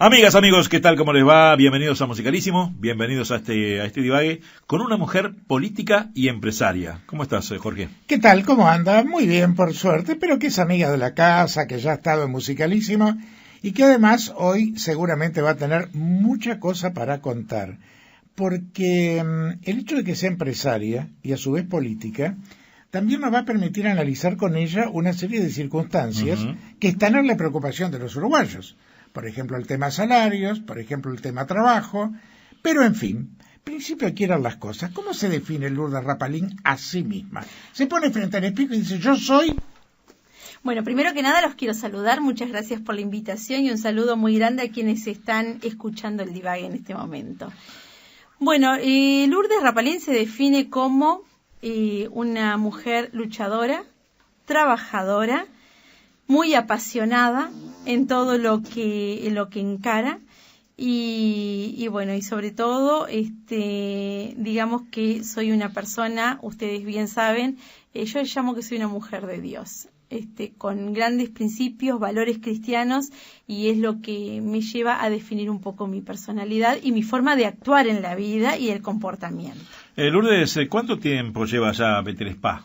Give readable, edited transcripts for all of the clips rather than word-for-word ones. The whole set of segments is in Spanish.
Amigas, amigos, ¿qué tal? ¿Cómo les va? Bienvenidos a Musicalísimo, bienvenidos a este divague con una mujer política y empresaria. ¿Cómo estás, Jorge? ¿Qué tal? ¿Cómo anda? Muy bien, por suerte, pero que es amiga de la casa, que ya ha estado en Musicalísimo y que además hoy seguramente va a tener mucha cosa para contar. Porque el hecho de que sea empresaria y a su vez política también nos va a permitir analizar con ella una serie de circunstancias que están en la preocupación de los uruguayos. Por ejemplo, el tema salarios, por ejemplo, el tema trabajo, pero en fin, principio quieran las cosas. ¿Cómo se define Lourdes Rapalín a sí misma? Se pone frente al espejo y dice, yo soy... Bueno, primero que nada los quiero saludar, muchas gracias por la invitación y un saludo muy grande a quienes están escuchando el divague en este momento. Bueno, Lourdes Rapalín se define como una mujer luchadora, trabajadora, muy apasionada en todo lo que encara y bueno, y sobre todo digamos que soy una persona, ustedes bien saben, yo llamo que soy una mujer de Dios, con grandes principios, valores cristianos, y es lo que me lleva a definir un poco mi personalidad y mi forma de actuar en la vida y el comportamiento. Lourdes, ¿cuánto tiempo lleva ya Betelespa?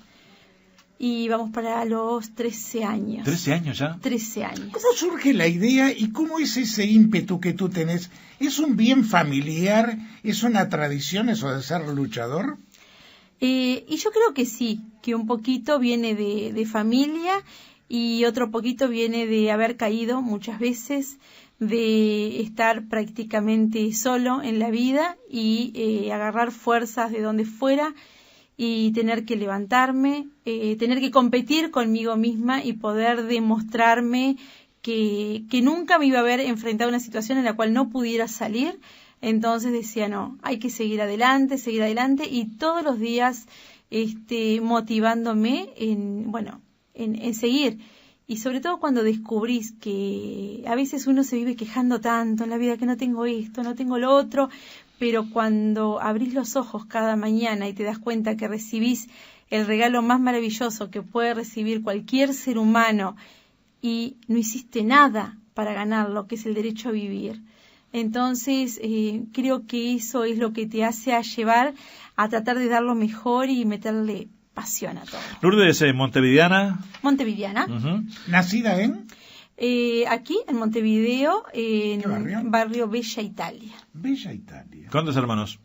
Y vamos para los 13 años. ¿13 años ya? 13 años. ¿Cómo surge la idea y cómo es ese ímpetu que tú tenés? ¿Es un bien familiar? ¿Es una tradición eso de ser luchador? Y yo creo que sí, que un poquito viene de familia y otro poquito viene de haber caído muchas veces, de estar prácticamente solo en la vida y agarrar fuerzas de donde fuera y tener que levantarme, tener que competir conmigo misma y poder demostrarme que nunca me iba a haber enfrentado a una situación en la cual no pudiera salir. Entonces decía, no, hay que seguir adelante y todos los días motivándome en seguir. Y sobre todo cuando descubrís que a veces uno se vive quejando tanto en la vida que no tengo esto, no tengo lo otro, pero cuando abrís los ojos cada mañana y te das cuenta que recibís el regalo más maravilloso que puede recibir cualquier ser humano y no hiciste nada para ganarlo, que es el derecho a vivir. Entonces, creo que eso es lo que te hace a llevar a tratar de dar lo mejor y meterle pasión a todo. Lourdes, montevideana. Montevideana. ¿Nacida en? Aquí, en Montevideo, en ¿Qué barrio Bella Italia. Bella Italia. ¿Cuántos hermanos?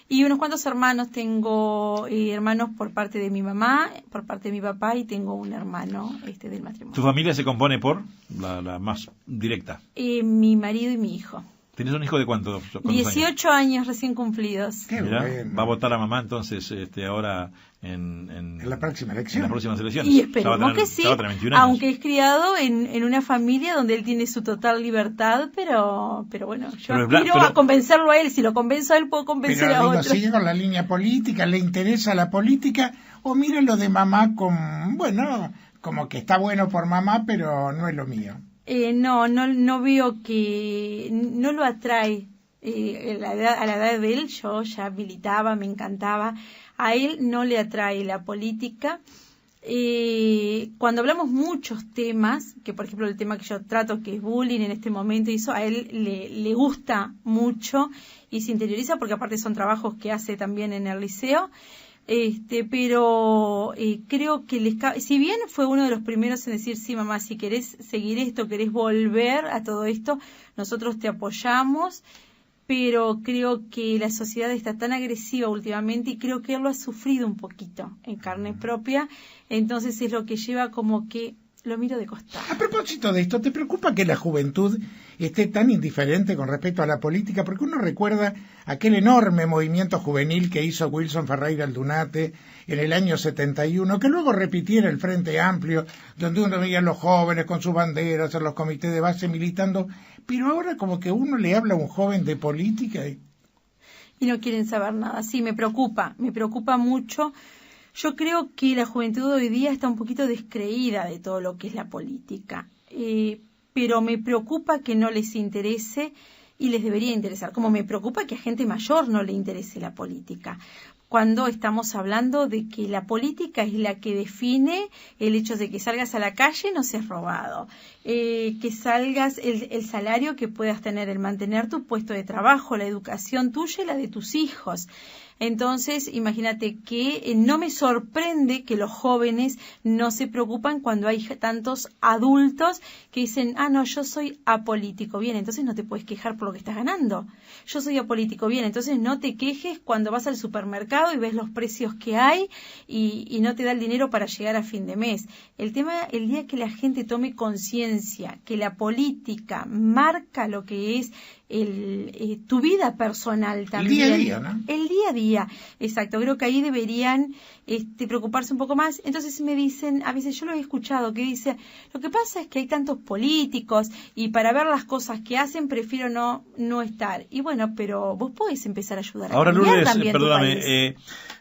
Y unos cuantos hermanos. Tengo hermanos por parte de mi mamá, por parte de mi papá, y tengo un hermano del matrimonio. ¿Tu familia se compone por la más directa? Mi marido y mi hijo. ¿Tienes un hijo de cuántos 18 años recién cumplidos. Qué Mirá, bueno. va a votar a mamá entonces ahora en la próxima elección. En las próximas elecciones. Y esperemos que sí, ya va a tener 21 años. aunque es criado en una familia donde él tiene su total libertad, pero bueno, yo aspiro a convencerlo a él. Si lo convenzo a él, puedo convencer a otros. ¿Sigue con la línea política? ¿Le interesa la política? ¿O mira lo de mamá como que está bueno por mamá, pero no es lo mío? No veo que no lo atrae a la edad de él. Yo ya militaba, me encantaba. A él no le atrae la política. Cuando hablamos muchos temas, que por ejemplo el tema que yo trato, que es bullying en este momento, y eso a él le gusta mucho y se interioriza, porque aparte son trabajos que hace también en el liceo. Pero creo que si bien fue uno de los primeros en decir, sí, mamá, si querés seguir esto, querés volver a todo esto, nosotros te apoyamos, pero creo que la sociedad está tan agresiva últimamente y creo que él lo ha sufrido un poquito en carne propia, entonces es lo que lleva como que lo miro de costado. A propósito de esto, ¿te preocupa que la juventud esté tan indiferente con respecto a la política? Porque uno recuerda aquel enorme movimiento juvenil que hizo Wilson Ferreira Aldunate en el año 71, que luego repitiera el Frente Amplio, donde uno veía a los jóvenes con sus banderas en los comités de base militando, pero ahora como que uno le habla a un joven de política y no quieren saber nada. Sí, me preocupa mucho. Yo creo que la juventud hoy día está un poquito descreída de todo lo que es la política, pero me preocupa que no les interese y les debería interesar, como me preocupa que a gente mayor no le interese la política, cuando estamos hablando de que la política es la que define el hecho de que salgas a la calle y no seas robado, que salgas, el salario que puedas tener, el mantener tu puesto de trabajo, la educación tuya y la de tus hijos. Entonces, imagínate que no me sorprende que los jóvenes no se preocupan cuando hay tantos adultos que dicen, no, yo soy apolítico. Bien, entonces no te puedes quejar por lo que estás ganando. Yo soy apolítico. Bien, entonces no te quejes cuando vas al supermercado y ves los precios que hay y no te da el dinero para llegar a fin de mes. El tema, el día que la gente tome conciencia que la política marca lo que es tu vida personal también. El día a día, ¿no? El día a día, exacto. Creo que ahí deberían preocuparse un poco más. Entonces me dicen, a veces yo lo he escuchado, que dice, lo que pasa es que hay tantos políticos y para ver las cosas que hacen prefiero no estar. Y bueno, pero vos podés empezar a ayudar a Ahora, cambiar Lourdes, también tu perdóname, país.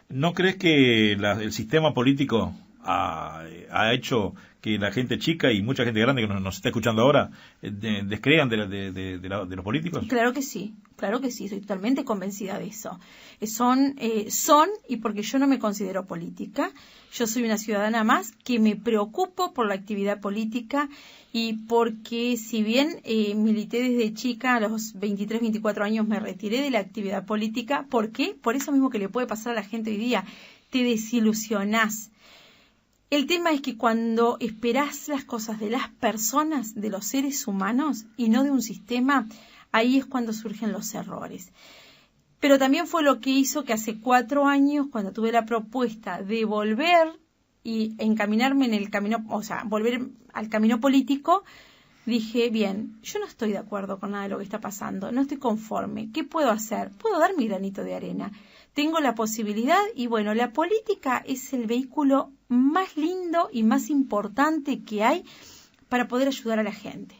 ¿no crees que el sistema político ha hecho que la gente chica y mucha gente grande que nos está escuchando ahora descrean de los políticos? Claro que sí, estoy totalmente convencida de eso. Son, y porque yo no me considero política, yo soy una ciudadana más que me preocupo por la actividad política y porque si bien milité desde chica, a los 23, 24 años me retiré de la actividad política. ¿Por qué? Por eso mismo que le puede pasar a la gente hoy día, te desilusionás. El tema es que cuando esperás las cosas de las personas, de los seres humanos, y no de un sistema, ahí es cuando surgen los errores. Pero también fue lo que hizo que hace 4 años, cuando tuve la propuesta de volver y encaminarme en el camino, o sea, volver al camino político, dije, bien, yo no estoy de acuerdo con nada de lo que está pasando, no estoy conforme. ¿Qué puedo hacer? Puedo dar mi granito de arena. Tengo la posibilidad y bueno, la política es el vehículo más lindo y más importante que hay para poder ayudar a la gente.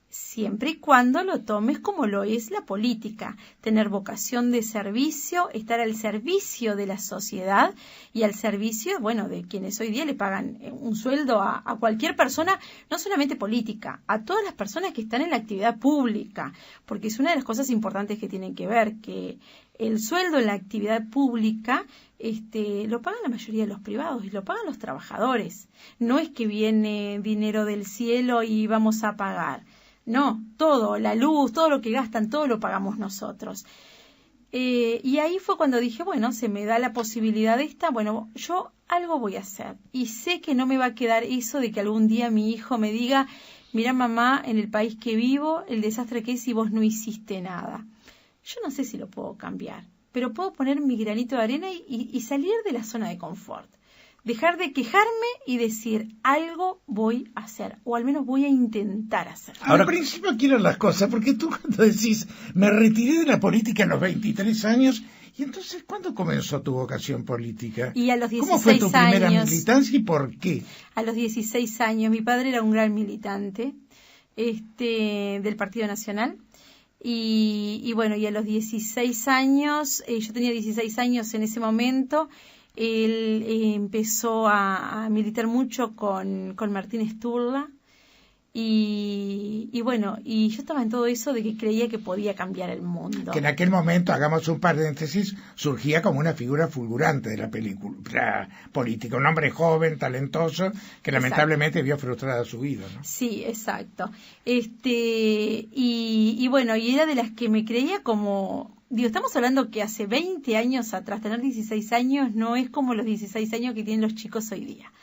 Siempre y cuando lo tomes como lo es la política, tener vocación de servicio, estar al servicio de la sociedad y al servicio, bueno, de quienes hoy día le pagan un sueldo a cualquier persona, no solamente política, a todas las personas que están en la actividad pública, porque es una de las cosas importantes que tienen que ver, que el sueldo en la actividad pública lo pagan la mayoría de los privados y lo pagan los trabajadores. No es que viene dinero del cielo y vamos a pagar. No, todo, la luz, todo lo que gastan, todo lo pagamos nosotros. Y ahí fue cuando dije, bueno, se me da la posibilidad bueno, yo algo voy a hacer. Y sé que no me va a quedar eso de que algún día mi hijo me diga, mira mamá, en el país que vivo, el desastre que es y vos no hiciste nada. Yo no sé si lo puedo cambiar, pero puedo poner mi granito de arena y salir de la zona de confort. Dejar de quejarme y decir, algo voy a hacer, o al menos voy a intentar hacer. Ahora, al principio quiero las cosas, porque tú cuando decís, me retiré de la política a los 23 años, y entonces, ¿cuándo comenzó tu vocación política? Y a los 16 ¿Cómo fue tu primera años, militancia y por qué? A los 16 años, mi padre era un gran militante del Partido Nacional. Y bueno, y a los 16 años, yo tenía 16 años en ese momento, él empezó a militar mucho con Martín Sturla y bueno, y yo estaba en todo eso de que creía que podía cambiar el mundo. Que en aquel momento, hagamos un paréntesis, surgía como una figura fulgurante de la película política, un hombre joven, talentoso, que lamentablemente vio frustrada su vida, ¿no? Sí, exacto. Y bueno, y era de las que me creía como... Digo, estamos hablando que hace 20 años atrás, tener 16 años no es como los 16 años que tienen los chicos hoy día.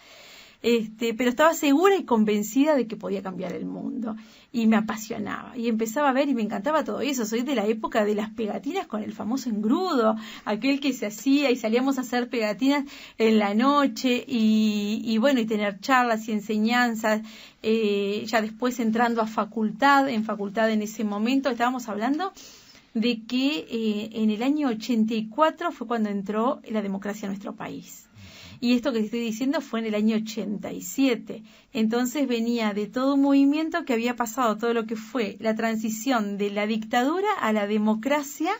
Pero estaba segura y convencida de que podía cambiar el mundo. Y me apasionaba. Y empezaba a ver y me encantaba todo eso. Soy de la época de las pegatinas con el famoso engrudo, aquel que se hacía y salíamos a hacer pegatinas en la noche y bueno, y tener charlas y enseñanzas. Ya después entrando a facultad, en ese momento estábamos hablando de que en el año 84 fue cuando entró la democracia a nuestro país. Y esto que te estoy diciendo fue en el año 87. Entonces venía de todo un movimiento que había pasado todo lo que fue la transición de la dictadura a la democracia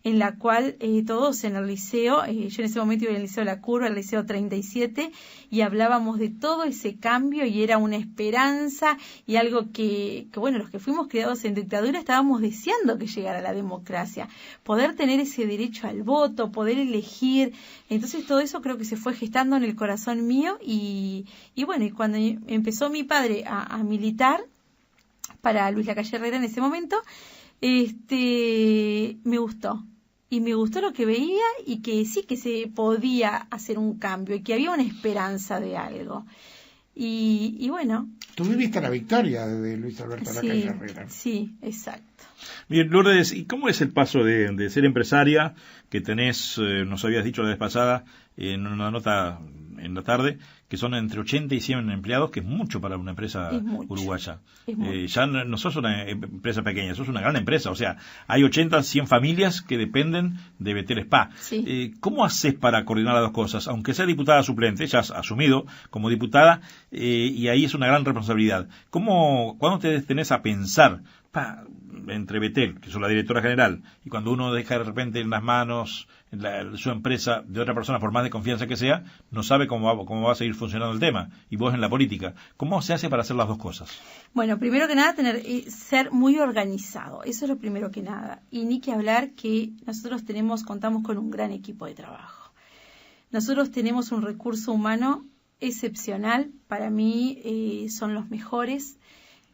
en la cual todos en el liceo, yo en ese momento iba al Liceo La Curva, al Liceo 37, y hablábamos de todo ese cambio y era una esperanza y algo que bueno, los que fuimos criados en dictadura estábamos deseando que llegara la democracia, poder tener ese derecho al voto, poder elegir. Entonces todo eso creo que se fue gestando en el corazón mío y bueno, y cuando empezó mi padre a militar para Luis Lacalle Herrera en ese momento, me gustó. Y me gustó lo que veía y que sí que se podía hacer un cambio y que había una esperanza de algo. Y bueno. Tú viviste la victoria de Luis Alberto Lacalle Herrera. Sí, exacto. Bien, Lourdes, ¿y cómo es el paso de ser empresaria, que tenés, nos habías dicho la vez pasada, en una nota en la tarde, que son entre 80 y 100 empleados, que es mucho para una empresa uruguaya? Ya no sos una empresa pequeña, sos una gran empresa, o sea, hay 80, 100 familias que dependen de Betel Spa. Sí. ¿Cómo haces para coordinar las dos cosas? Aunque sea diputada suplente, ya has asumido como diputada, y ahí es una gran responsabilidad. ¿Cuándo te tenés a pensar, entre Betel, que es la directora general, y cuando uno deja de repente en las manos su empresa de otra persona, por más de confianza que sea, no sabe cómo va a seguir funcionando el tema, y vos en la política? ¿Cómo se hace para hacer las dos cosas? Bueno, primero que nada, ser muy organizado, eso es lo primero que nada, y ni que hablar que nosotros contamos con un gran equipo de trabajo. Nosotros tenemos un recurso humano excepcional, para mí son los mejores.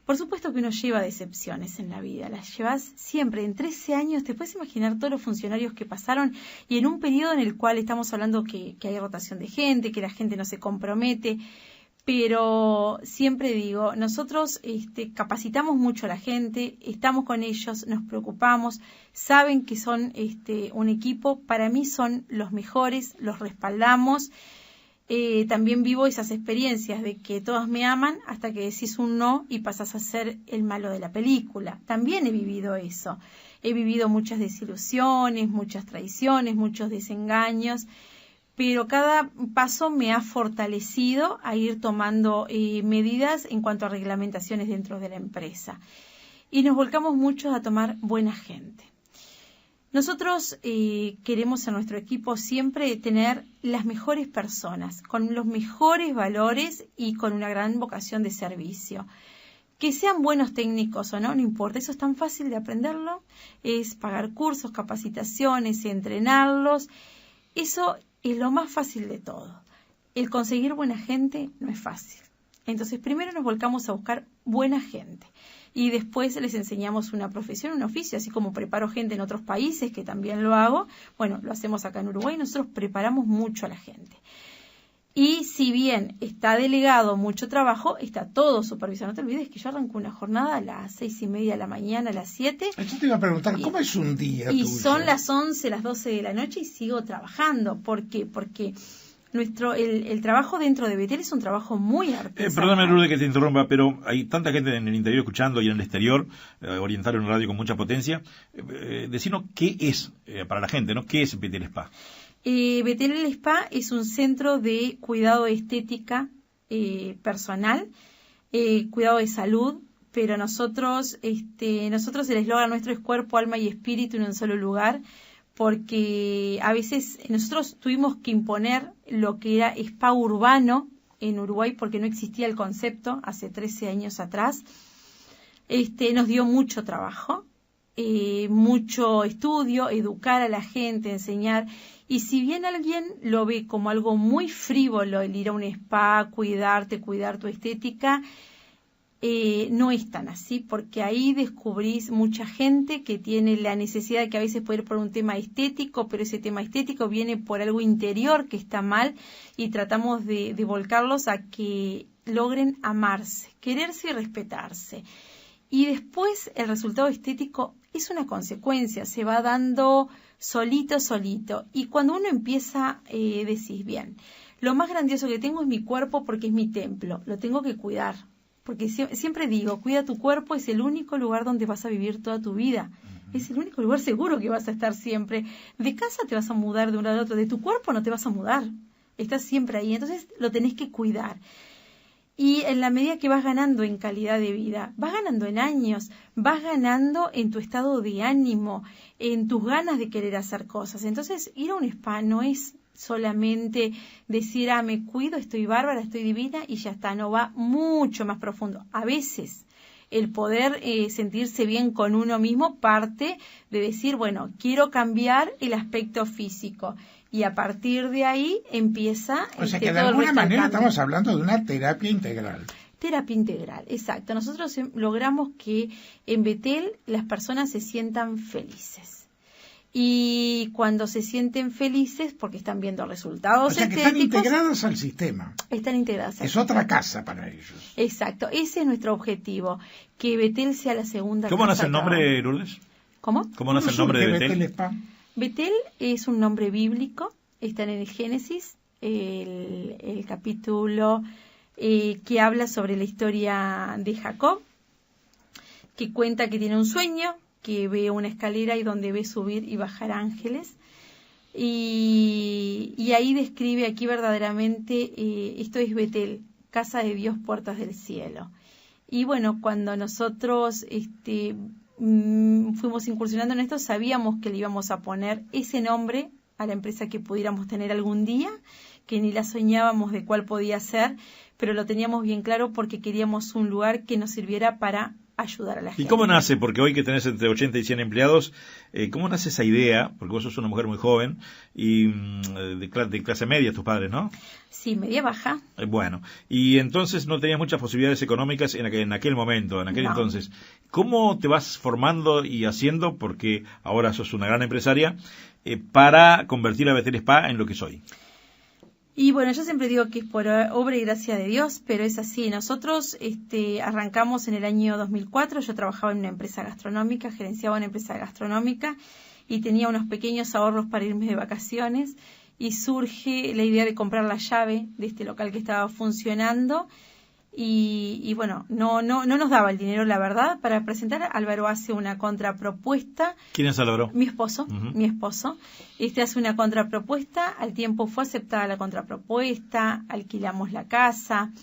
Por supuesto que uno lleva decepciones en la vida, las llevas siempre. En 13 años te puedes imaginar todos los funcionarios que pasaron y en un periodo en el cual estamos hablando que hay rotación de gente, que la gente no se compromete, pero siempre digo, nosotros capacitamos mucho a la gente, estamos con ellos, nos preocupamos, saben que son un equipo, para mí son los mejores, los respaldamos. También vivo esas experiencias de que todos me aman hasta que decís un no y pasas a ser el malo de la película. También he vivido eso. He vivido muchas desilusiones, muchas traiciones, muchos desengaños, pero cada paso me ha fortalecido a ir tomando medidas en cuanto a reglamentaciones dentro de la empresa. Y nos volcamos mucho a tomar buena gente. Nosotros queremos en nuestro equipo siempre tener las mejores personas, con los mejores valores y con una gran vocación de servicio. Que sean buenos técnicos o no importa, eso es tan fácil de aprenderlo, es pagar cursos, capacitaciones, entrenarlos, eso es lo más fácil de todo. El conseguir buena gente no es fácil. Entonces primero nos volcamos a buscar buena gente. Y después les enseñamos una profesión, un oficio, así como preparo gente en otros países, que también lo hago. Bueno, lo hacemos acá en Uruguay, nosotros preparamos mucho a la gente. Y si bien está delegado mucho trabajo, está todo supervisado. No te olvides que yo arranco una jornada a las 6:30 de la mañana, a las 7. Yo te iba a preguntar, ¿cómo es un día tuyo? Y son las 11, las 12 de la noche y sigo trabajando. ¿Por qué? Porque el trabajo dentro de Betel es un trabajo muy artesanal. Perdóname, Lourdes, que te interrumpa, pero hay tanta gente en el interior escuchando y en el exterior, orientar en radio con mucha potencia. Decinos qué es, para la gente, ¿no? ¿Qué es Betel Spa? Betel Spa es un centro de cuidado de estética personal, cuidado de salud, pero nosotros el eslogan nuestro es cuerpo, alma y espíritu en un solo lugar, porque a veces nosotros tuvimos que imponer lo que era spa urbano en Uruguay porque no existía el concepto hace 13 años atrás. Nos dio mucho trabajo, mucho estudio, educar a la gente, enseñar. Y si bien alguien lo ve como algo muy frívolo el ir a un spa, cuidar tu estética, no es tan así, porque ahí descubrís mucha gente que tiene la necesidad de que a veces puede ir por un tema estético, pero ese tema estético viene por algo interior que está mal y tratamos de volcarlos a que logren amarse, quererse y respetarse. Y después el resultado estético es una consecuencia, se va dando solito. Y cuando uno empieza, decís, bien, lo más grandioso que tengo es mi cuerpo porque es mi templo, lo tengo que cuidar. Porque siempre digo, cuida tu cuerpo, es el único lugar donde vas a vivir toda tu vida. Es el único lugar seguro que vas a estar siempre. De casa te vas a mudar de un lado a otro, de tu cuerpo no te vas a mudar. Estás siempre ahí, entonces lo tenés que cuidar. Y en la medida que vas ganando en calidad de vida, vas ganando en años, vas ganando en tu estado de ánimo, en tus ganas de querer hacer cosas. Entonces, ir a un spa no es solamente decir, me cuido, estoy bárbara, estoy divina y ya está. No, va mucho más profundo. A veces el poder sentirse bien con uno mismo parte de decir, bueno, quiero cambiar el aspecto físico. Y a partir de ahí empieza... O sea que de alguna manera estamos hablando de una terapia integral. Terapia integral, exacto. Nosotros logramos que en Betel las personas se sientan felices. Y cuando se sienten felices, porque están viendo resultados estéticos... O sea que están integrados al sistema. Están integrados al sistema. Es otra casa para ellos. Exacto, ese es nuestro objetivo, que Betel sea la segunda casa. ¿Cómo nace el nombre, Lourdes? ¿Cómo? ¿Cómo nace el nombre de Betel? Spa? Betel es un nombre bíblico, está en el Génesis, el capítulo que habla sobre la historia de Jacob, que cuenta que tiene un sueño, que ve una escalera y donde ve subir y bajar ángeles. Y ahí describe aquí verdaderamente, esto es Betel, casa de Dios, puertas del cielo. Y bueno, cuando nosotros fuimos incursionando en esto, sabíamos que le íbamos a poner ese nombre a la empresa que pudiéramos tener algún día, que ni la soñábamos de cuál podía ser, pero lo teníamos bien claro porque queríamos un lugar que nos sirviera para ayudar a la gente. ¿Y cómo nace? Porque hoy que tenés entre 80 y 100 empleados, ¿cómo nace esa idea? Porque vos sos una mujer muy joven y de clase media, tus padres, ¿no? Sí, media baja. Bueno, y entonces no tenías muchas posibilidades económicas en aquel momento, en aquel entonces. ¿Cómo te vas formando y haciendo, porque ahora sos una gran empresaria, para convertir a Betel Spa en lo que soy? Y bueno, yo siempre digo que es por obra y gracia de Dios, pero es así. Nosotros arrancamos en el año 2004, yo trabajaba en una empresa gastronómica, gerenciaba una empresa gastronómica y tenía unos pequeños ahorros para irme de vacaciones y surge la idea de comprar la llave de este local que estaba funcionando y bueno, no nos daba el dinero, la verdad, para presentar. Álvaro hace una contrapropuesta. ¿Quién es Álvaro? Mi esposo, mi esposo. Hace una contrapropuesta, al tiempo fue aceptada la contrapropuesta, alquilamos la casa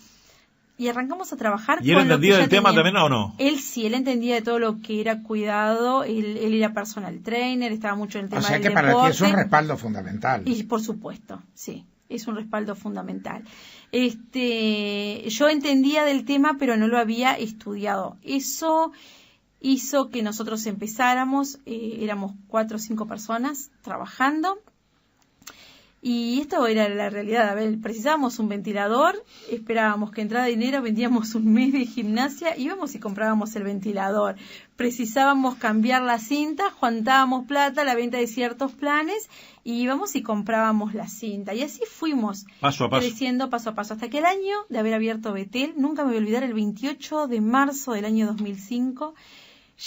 y arrancamos a trabajar. ¿Y él entendía del tema también o no? Él sí, él entendía de todo lo que era cuidado, él era personal trainer, estaba mucho en el tema del deporte. O sea que para ti es un respaldo fundamental. Y por supuesto, sí. Es un respaldo fundamental. Yo entendía del tema, pero no lo había estudiado. Eso hizo que nosotros empezáramos, éramos 4 o 5 personas trabajando. Y esto era la realidad. A ver, precisábamos un ventilador, esperábamos que entrara dinero, vendíamos un mes de gimnasia, íbamos y comprábamos el ventilador. Precisábamos cambiar la cinta, juntábamos plata, la venta de ciertos planes, y íbamos y comprábamos la cinta. Y así fuimos paso a paso, creciendo paso a paso. Hasta que el año de haber abierto Betel, nunca me voy a olvidar, el 28 de marzo del año 2005,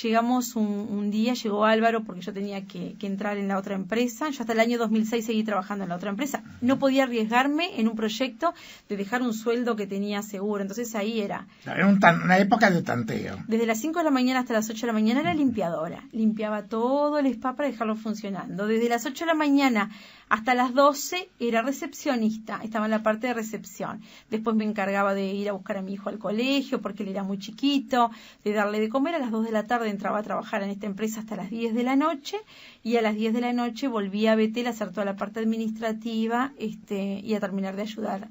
llegamos un día, llegó Álvaro porque yo tenía que entrar en la otra empresa. Yo hasta el año 2006 seguí trabajando en la otra empresa. No podía arriesgarme en un proyecto de dejar un sueldo que tenía seguro. Entonces ahí era una época de tanteo. Desde las 5 de la mañana hasta las 8 de la mañana era limpiadora. Limpiaba todo el spa para dejarlo funcionando. Desde las 8 de la mañana hasta las 12 era recepcionista. Estaba en la parte de recepción. Después me encargaba de ir a buscar a mi hijo al colegio porque él era muy chiquito, de darle de comer. A las 2 de la tarde entraba a trabajar en esta empresa hasta las 10 de la noche y a las 10 de la noche volvía a Betel a hacer toda la parte administrativa y a terminar de ayudar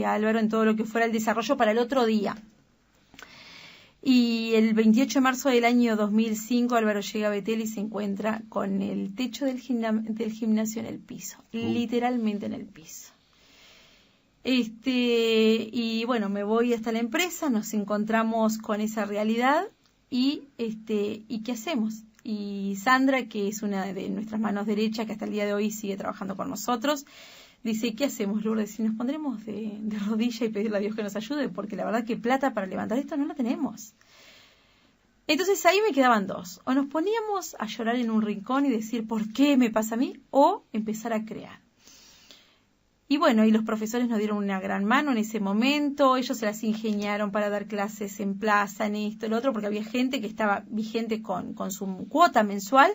a Álvaro en todo lo que fuera el desarrollo para el otro día. Y el 28 de marzo del año 2005 Álvaro llega a Betel y se encuentra con el techo del gimnasio en el piso, literalmente en el piso. Y bueno, me voy hasta la empresa, nos encontramos con esa realidad y ¿qué hacemos? Y Sandra, que es una de nuestras manos derechas, que hasta el día de hoy sigue trabajando con nosotros, dice, ¿qué hacemos, Lourdes? Si nos pondremos de rodilla y pedirle a Dios que nos ayude, porque la verdad que plata para levantar esto no la tenemos. Entonces ahí me quedaban dos. O nos poníamos a llorar en un rincón y decir, ¿por qué me pasa a mí? O empezar a crear. Y bueno, y los profesores nos dieron una gran mano en ese momento. Ellos se las ingeniaron para dar clases en plaza, en esto, en lo otro, porque había gente que estaba vigente con su cuota mensual.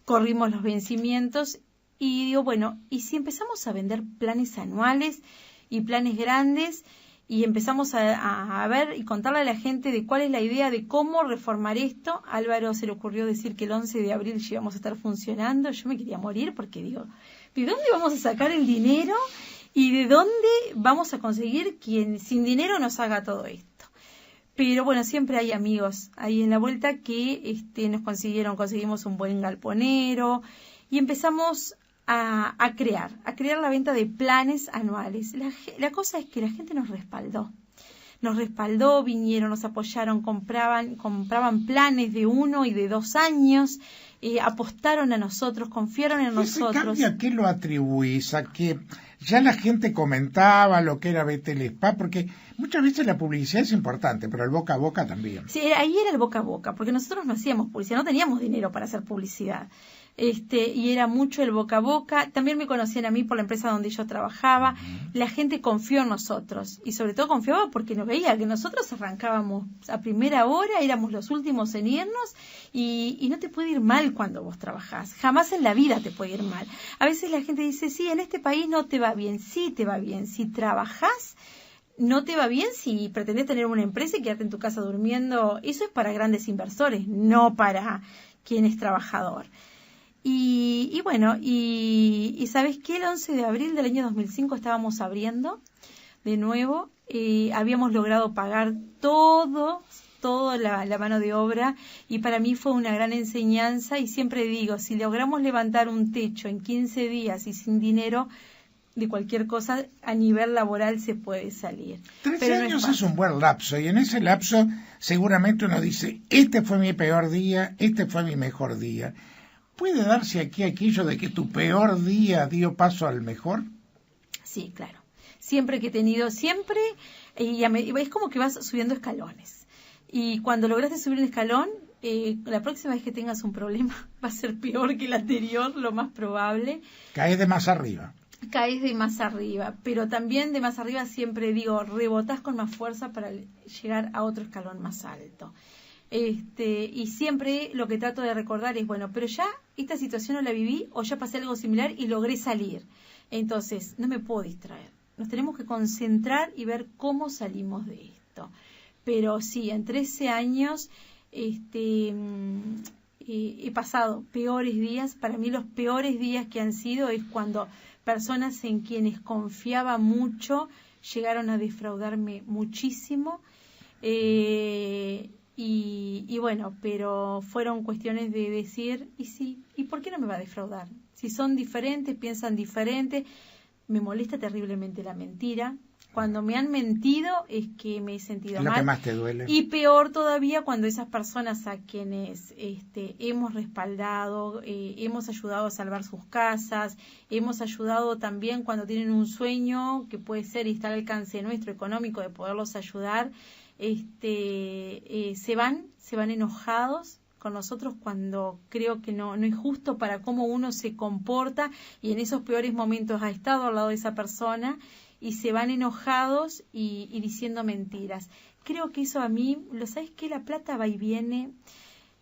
Corrimos los vencimientos y digo, bueno, ¿y si empezamos a vender planes anuales y planes grandes? y empezamos a ver y contarle a la gente de cuál es la idea de cómo reformar esto. A Álvaro se le ocurrió decir que el 11 de abril ya íbamos a estar funcionando. Yo me quería morir porque digo, ¿de dónde vamos a sacar el dinero? ¿Y de dónde vamos a conseguir quien sin dinero nos haga todo esto? Pero bueno, siempre hay amigos ahí en la vuelta que conseguimos un buen galponero y empezamos a crear la venta de planes anuales. La cosa es que la gente nos respaldó, vinieron, nos apoyaron, compraban planes de 1 y de 2 años, apostaron a nosotros, confiaron en nosotros. ¿Ese cambio a qué lo atribuís? ¿A que ya la gente comentaba lo que era Betel Spa? Porque muchas veces la publicidad es importante, pero el boca a boca también. Sí, ahí era el boca a boca, porque nosotros no hacíamos publicidad, no teníamos dinero para hacer publicidad. Y era mucho el boca a boca. También me conocían a mí por la empresa donde yo trabajaba. La gente confió en nosotros y sobre todo confiaba porque nos veía que nosotros arrancábamos a primera hora, éramos los últimos en irnos y no te puede ir mal cuando vos trabajás. Jamás en la vida te puede ir mal. A veces la gente dice, sí, en este país no te va bien. Sí te va bien. Si trabajás, no te va bien si pretendés tener una empresa y quedarte en tu casa durmiendo. Eso es para grandes inversores, no para quien es trabajador. Y bueno, y ¿sabes qué? El 11 de abril del año 2005 estábamos abriendo de nuevo, habíamos logrado pagar toda la mano de obra y para mí fue una gran enseñanza y siempre digo, si logramos levantar un techo en 15 días y sin dinero, de cualquier cosa a nivel laboral se puede salir. 13 años es un buen lapso y en ese lapso seguramente uno dice, este fue mi peor día, este fue mi mejor día. ¿Puede darse aquí aquello de que tu peor día dio paso al mejor? Sí, claro. Siempre que he tenido, es como que vas subiendo escalones. Y cuando lograste subir un escalón, la próxima vez que tengas un problema va a ser peor que el anterior, lo más probable. Caes de más arriba. Caes de más arriba, pero también de más arriba siempre digo, rebotás con más fuerza para llegar a otro escalón más alto. Y siempre lo que trato de recordar es, bueno, pero ya esta situación no la viví o ya pasé algo similar y logré salir. Entonces, no me puedo distraer. Nos tenemos que concentrar y ver cómo salimos de esto. Pero sí, en 13 años he pasado peores días. Para mí los peores días que han sido es cuando personas en quienes confiaba mucho llegaron a defraudarme muchísimo. Y bueno, pero fueron cuestiones de decir, ¿y por qué no me va a defraudar? Si son diferentes, piensan diferente, me molesta terriblemente la mentira. Cuando me han mentido es que me he sentido mal. Lo que más te duele. Y peor todavía cuando esas personas a quienes hemos respaldado, hemos ayudado a salvar sus casas, hemos ayudado también cuando tienen un sueño que puede ser y está al alcance nuestro económico de poderlos ayudar, se van enojados con nosotros cuando creo que no es justo para cómo uno se comporta y en esos peores momentos ha estado al lado de esa persona y se van enojados y diciendo mentiras. Creo que eso a mí, ¿sabes qué? La plata va y viene,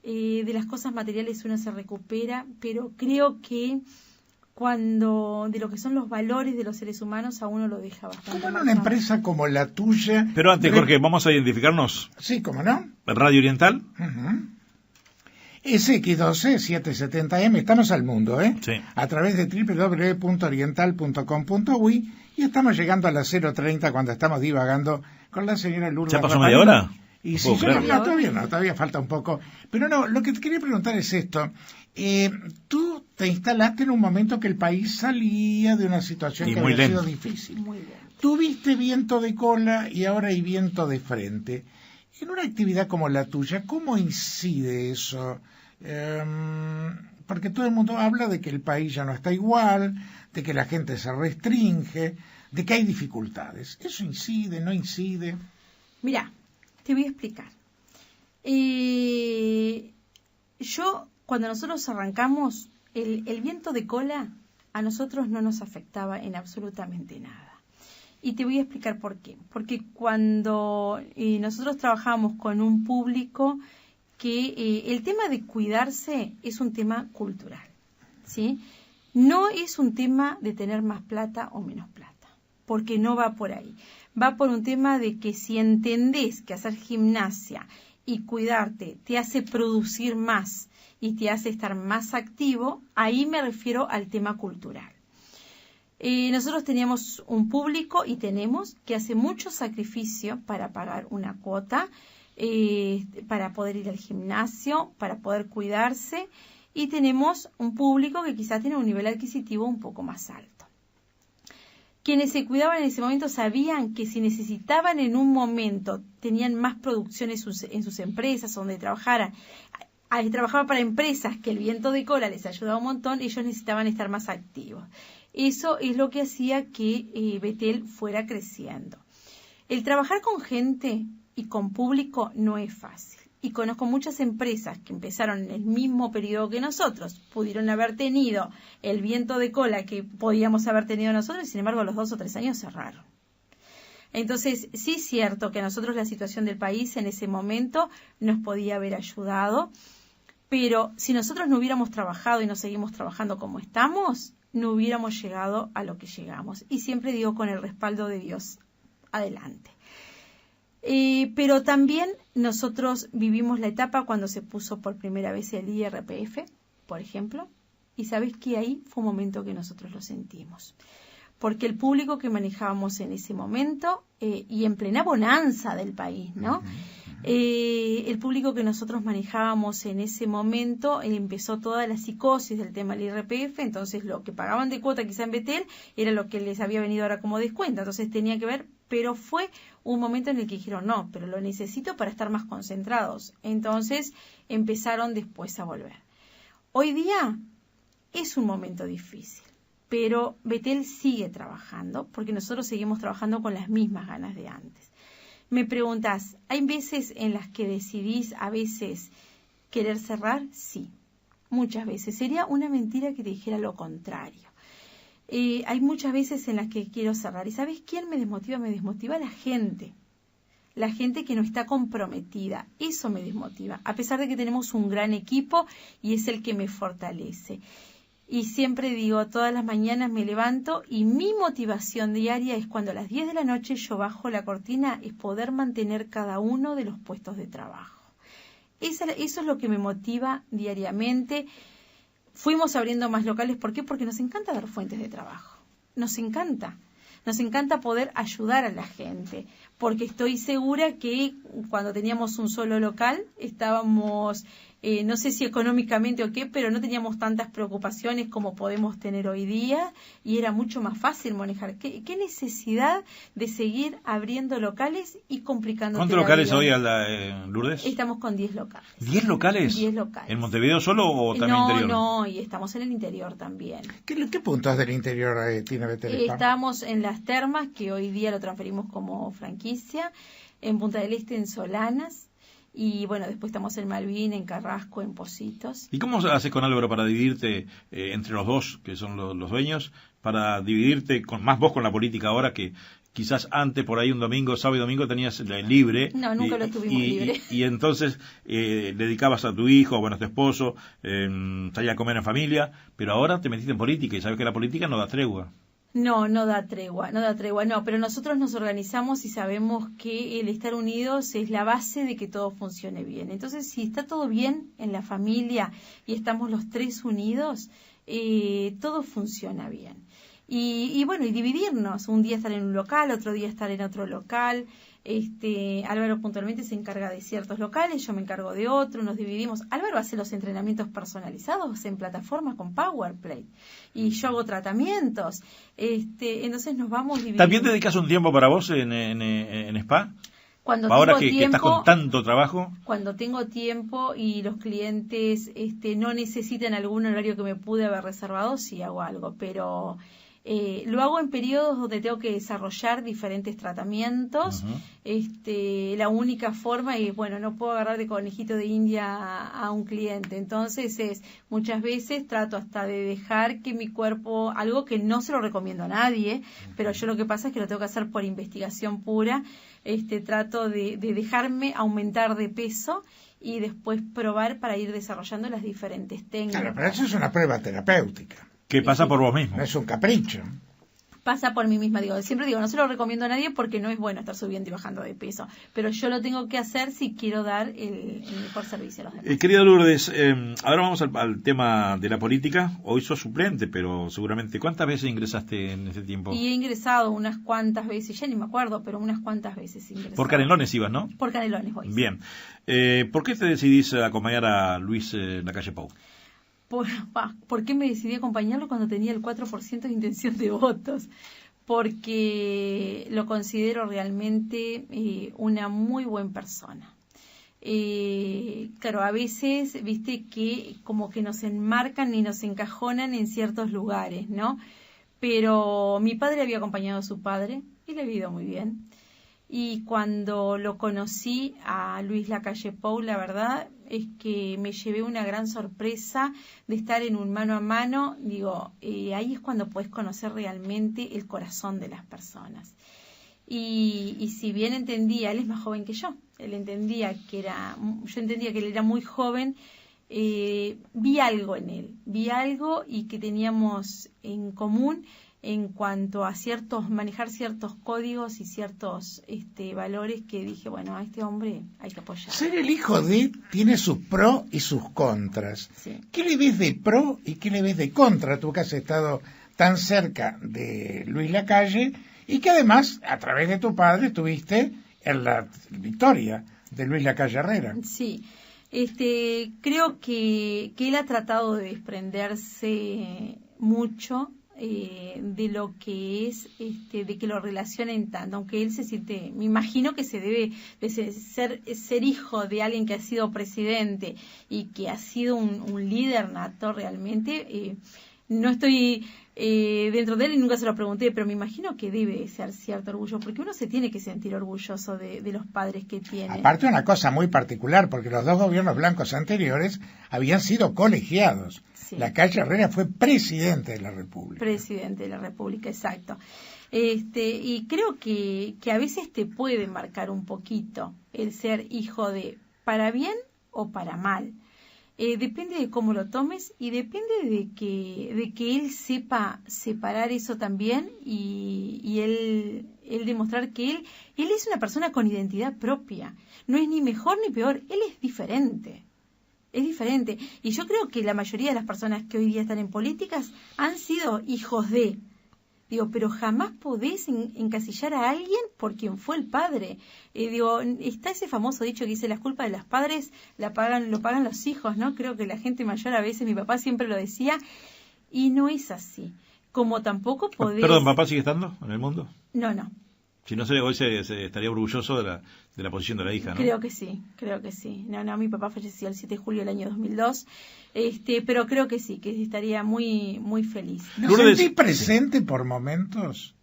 de las cosas materiales uno se recupera, pero creo que cuando de lo que son los valores de los seres humanos a uno lo deja bastante. ¿Cómo en una empresa como la tuya? Pero antes, Jorge, vamos a identificarnos. Sí, ¿cómo no? Radio Oriental. SX12-770M, estamos al mundo, Sí. A través de www.oriental.com.uy y estamos llegando a las 0:30 cuando estamos divagando con la señora Lourdes. ¿Ya pasó media hora? Y sí, todavía falta un poco. Pero no, lo que te quería preguntar es esto. Tú te instalaste en un momento que el país salía de una situación que había sido difícil. Muy bien. Tuviste viento de cola y ahora hay viento de frente. En una actividad como la tuya, ¿cómo incide eso? Porque todo el mundo habla de que el país ya no está igual, de que la gente se restringe, de que hay dificultades. ¿Eso incide, no incide? Mira, te voy a explicar. Cuando nosotros arrancamos, el viento de cola a nosotros no nos afectaba en absolutamente nada. Y te voy a explicar por qué. Porque cuando nosotros trabajamos con un público que el tema de cuidarse es un tema cultural, ¿sí? No es un tema de tener más plata o menos plata. porque no va por ahí. Va por un tema de que si entendés que hacer gimnasia y cuidarte te hace producir más y te hace estar más activo, ahí me refiero al tema cultural. Nosotros teníamos un público y tenemos que hace mucho sacrificio para pagar una cuota, para poder ir al gimnasio, para poder cuidarse, y tenemos un público que quizás tiene un nivel adquisitivo un poco más alto. Quienes se cuidaban en ese momento sabían que si necesitaban en un momento, tenían más producción en sus empresas, donde trabajaban para empresas que el viento de cola les ayudaba un montón, ellos necesitaban estar más activos. Eso es lo que hacía que Betel fuera creciendo. El trabajar con gente y con público no es fácil. Y conozco muchas empresas que empezaron en el mismo periodo que nosotros, pudieron haber tenido el viento de cola que podíamos haber tenido nosotros, y sin embargo a los 2 o 3 años cerraron. Entonces, sí es cierto que a nosotros la situación del país en ese momento nos podía haber ayudado, pero si nosotros no hubiéramos trabajado y no seguimos trabajando como estamos, no hubiéramos llegado a lo que llegamos. Y siempre digo, con el respaldo de Dios, adelante. Pero también nosotros vivimos la etapa cuando se puso por primera vez el IRPF, por ejemplo, y sabes que ahí fue un momento que nosotros lo sentimos. Porque el público que manejábamos en ese momento, y en plena bonanza del país, ¿no? El público que nosotros manejábamos en ese momento, empezó toda la psicosis del tema del IRPF, entonces lo que pagaban de cuota quizá en Betel era lo que les había venido ahora como descuento, entonces tenía que ver, pero fue un momento en el que dijeron, no, pero lo necesito para estar más concentrados, entonces empezaron después a volver. Hoy día es un momento difícil, pero Betel sigue trabajando, porque nosotros seguimos trabajando con las mismas ganas de antes. Me preguntas, ¿hay veces en las que decidís a veces querer cerrar? Sí, muchas veces. Sería una mentira que te dijera lo contrario. Hay muchas veces en las que quiero cerrar. ¿Y sabes quién me desmotiva? Me desmotiva la gente. La gente que no está comprometida. Eso me desmotiva. A pesar de que tenemos un gran equipo y es el que me fortalece. Y siempre digo, todas las mañanas me levanto y mi motivación diaria es cuando a las 10 de la noche yo bajo la cortina, es poder mantener cada uno de los puestos de trabajo. Eso es lo que me motiva diariamente. Fuimos abriendo más locales. ¿Por qué? Porque nos encanta dar fuentes de trabajo. Nos encanta. Nos encanta poder ayudar a la gente. Porque estoy segura que cuando teníamos un solo local estábamos... no sé si económicamente o qué, pero no teníamos tantas preocupaciones como podemos tener hoy día y era mucho más fácil manejar. ¿Qué necesidad de seguir abriendo locales y complicando? ¿Cuántos locales hoy, Lourdes? Estamos con 10 locales. ¿10 locales? 10 locales. ¿En Montevideo solo o también interior? No, y estamos en el interior también. ¿Qué puntos del interior tiene Betel? Estamos en Las Termas, que hoy día lo transferimos como franquicia, en Punta del Este, en Solanas. Y bueno, después estamos en Malvin, en Carrasco, en Pocitos. ¿Y cómo haces con Álvaro para dividirte entre los dos, que son los dueños, para dividirte más vos con la política ahora que quizás antes por ahí un domingo, sábado y domingo tenías libre? No, nunca lo tuvimos libre. Y entonces dedicabas a tu hijo, bueno, a tu esposo, salías a comer en familia, pero ahora te metiste en política y sabes que la política no da tregua. No da tregua, pero nosotros nos organizamos y sabemos que el estar unidos es la base de que todo funcione bien. Entonces, si está todo bien en la familia y estamos los tres unidos, todo funciona bien. Y bueno, y dividirnos, un día estar en un local, otro día estar en otro local. Álvaro puntualmente se encarga de ciertos locales, yo me encargo de otro, nos dividimos. Álvaro hace los entrenamientos personalizados en plataforma con PowerPlay y yo hago tratamientos, entonces nos vamos dividiendo. ¿También te dedicas un tiempo para vos en spa? Cuando ahora tengo que estás con tanto trabajo. Cuando tengo tiempo y los clientes no necesitan algún horario que me pude haber reservado, sí hago algo, pero lo hago en periodos donde tengo que desarrollar diferentes tratamientos. La única forma es, bueno, no puedo agarrar de conejito de India a un cliente, entonces muchas veces trato hasta de dejar que mi cuerpo, algo que no se lo recomiendo a nadie, pero yo lo que pasa es que lo tengo que hacer por investigación pura, trato de dejarme aumentar de peso y después probar para ir desarrollando las diferentes técnicas. Claro, pero eso es una prueba terapéutica. ¿Qué pasa por vos mismo? No es un capricho. pasa por mí misma. Siempre digo, no se lo recomiendo a nadie porque no es bueno estar subiendo y bajando de peso, pero yo lo tengo que hacer si quiero dar el mejor servicio a los demás. Querida Lourdes, ahora vamos al tema de la política. Hoy sos suplente, pero seguramente, ¿cuántas veces ingresaste en ese tiempo? Y he ingresado unas cuantas veces, ya ni me acuerdo, pero unas cuantas veces he ingresado. Por Canelones ibas, ¿no? Por Canelones voy. Bien. ¿Por qué te decidís acompañar a Luis Lacalle Pou? ¿Por qué me decidí acompañarlo cuando tenía el 4% de intención de votos? Porque lo considero realmente una muy buena persona. Claro, a veces, viste, que como que nos enmarcan y nos encajonan en ciertos lugares, ¿no? Pero mi padre había acompañado a su padre y le había ido muy bien. Y cuando lo conocí a Luis Lacalle Pou, la verdad es que me llevé una gran sorpresa de estar en un mano a mano. Digo, ahí es cuando puedes conocer realmente el corazón de las personas. Y si bien entendía, él es más joven que yo, yo entendía que él era muy joven, vi algo en él, vi algo y que teníamos en común en cuanto a manejar ciertos códigos y ciertos valores que dije, bueno, a este hombre hay que apoyar. Ser el hijo de tiene sus pros y sus contras. Sí. ¿Qué le ves de pro y qué le ves de contra? Tú que has estado tan cerca de Luis Lacalle y que además, a través de tu padre, estuviste en la victoria de Luis Lacalle Herrera. Sí. Creo que él ha tratado de desprenderse mucho de lo que es, de que lo relacionen tanto, aunque él se siente, me imagino que se debe de ser hijo de alguien que ha sido presidente y que ha sido un líder nato realmente. No estoy dentro de él y nunca se lo pregunté, pero me imagino que debe ser cierto orgullo, porque uno se tiene que sentir orgulloso de los padres que tiene. Aparte una cosa muy particular, porque los dos gobiernos blancos anteriores habían sido colegiados. Sí. Lacalle Herrera fue presidente de la República. Presidente de la República, exacto. Y creo que a veces te puede marcar un poquito el ser hijo de para bien o para mal. Depende de cómo lo tomes y depende de que él sepa separar eso también y él demostrar que él es una persona con identidad propia. No es ni mejor ni peor, él es diferente. Es diferente. Y yo creo que la mayoría de las personas que hoy día están en políticas han sido hijos de. Pero jamás podés encasillar a alguien por quien fue el padre. Está ese famoso dicho que dice, las culpas de los padres lo pagan los hijos, ¿no? Creo que la gente mayor a veces, mi papá siempre lo decía, y no es así. Como tampoco podés... Perdón, ¿papá sigue estando en el mundo? No. Si no, hoy se estaría orgulloso de la posición de la hija, ¿no? Creo que sí. No, mi papá falleció el 7 de julio del año 2002, pero creo que sí, que estaría muy, muy feliz. ¿Lo sentís presente por momentos?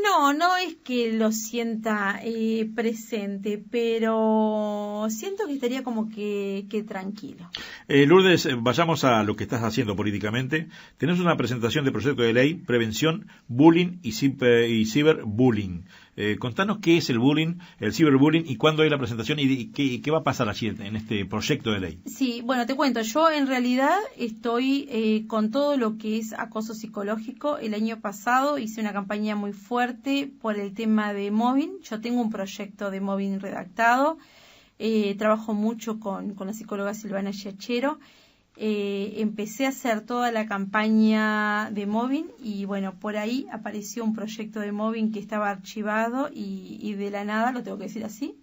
No es que lo sienta presente, pero siento que estaría como que tranquilo. Lourdes, vayamos a lo que estás haciendo políticamente. Tenés una presentación de proyecto de ley, prevención, bullying y ciberbullying. Contanos qué es el bullying, el ciberbullying y cuándo hay la presentación y qué va a pasar allí en este proyecto de ley. Sí, bueno, te cuento, yo en realidad estoy con todo lo que es acoso psicológico. El año pasado hice una campaña muy fuerte por el tema de mobbing. Yo tengo un proyecto de mobbing redactado, trabajo mucho con la psicóloga Silvana Giachero. Empecé a hacer toda la campaña de mobbing y bueno, por ahí apareció un proyecto de mobbing que estaba archivado y de la nada, lo tengo que decir así,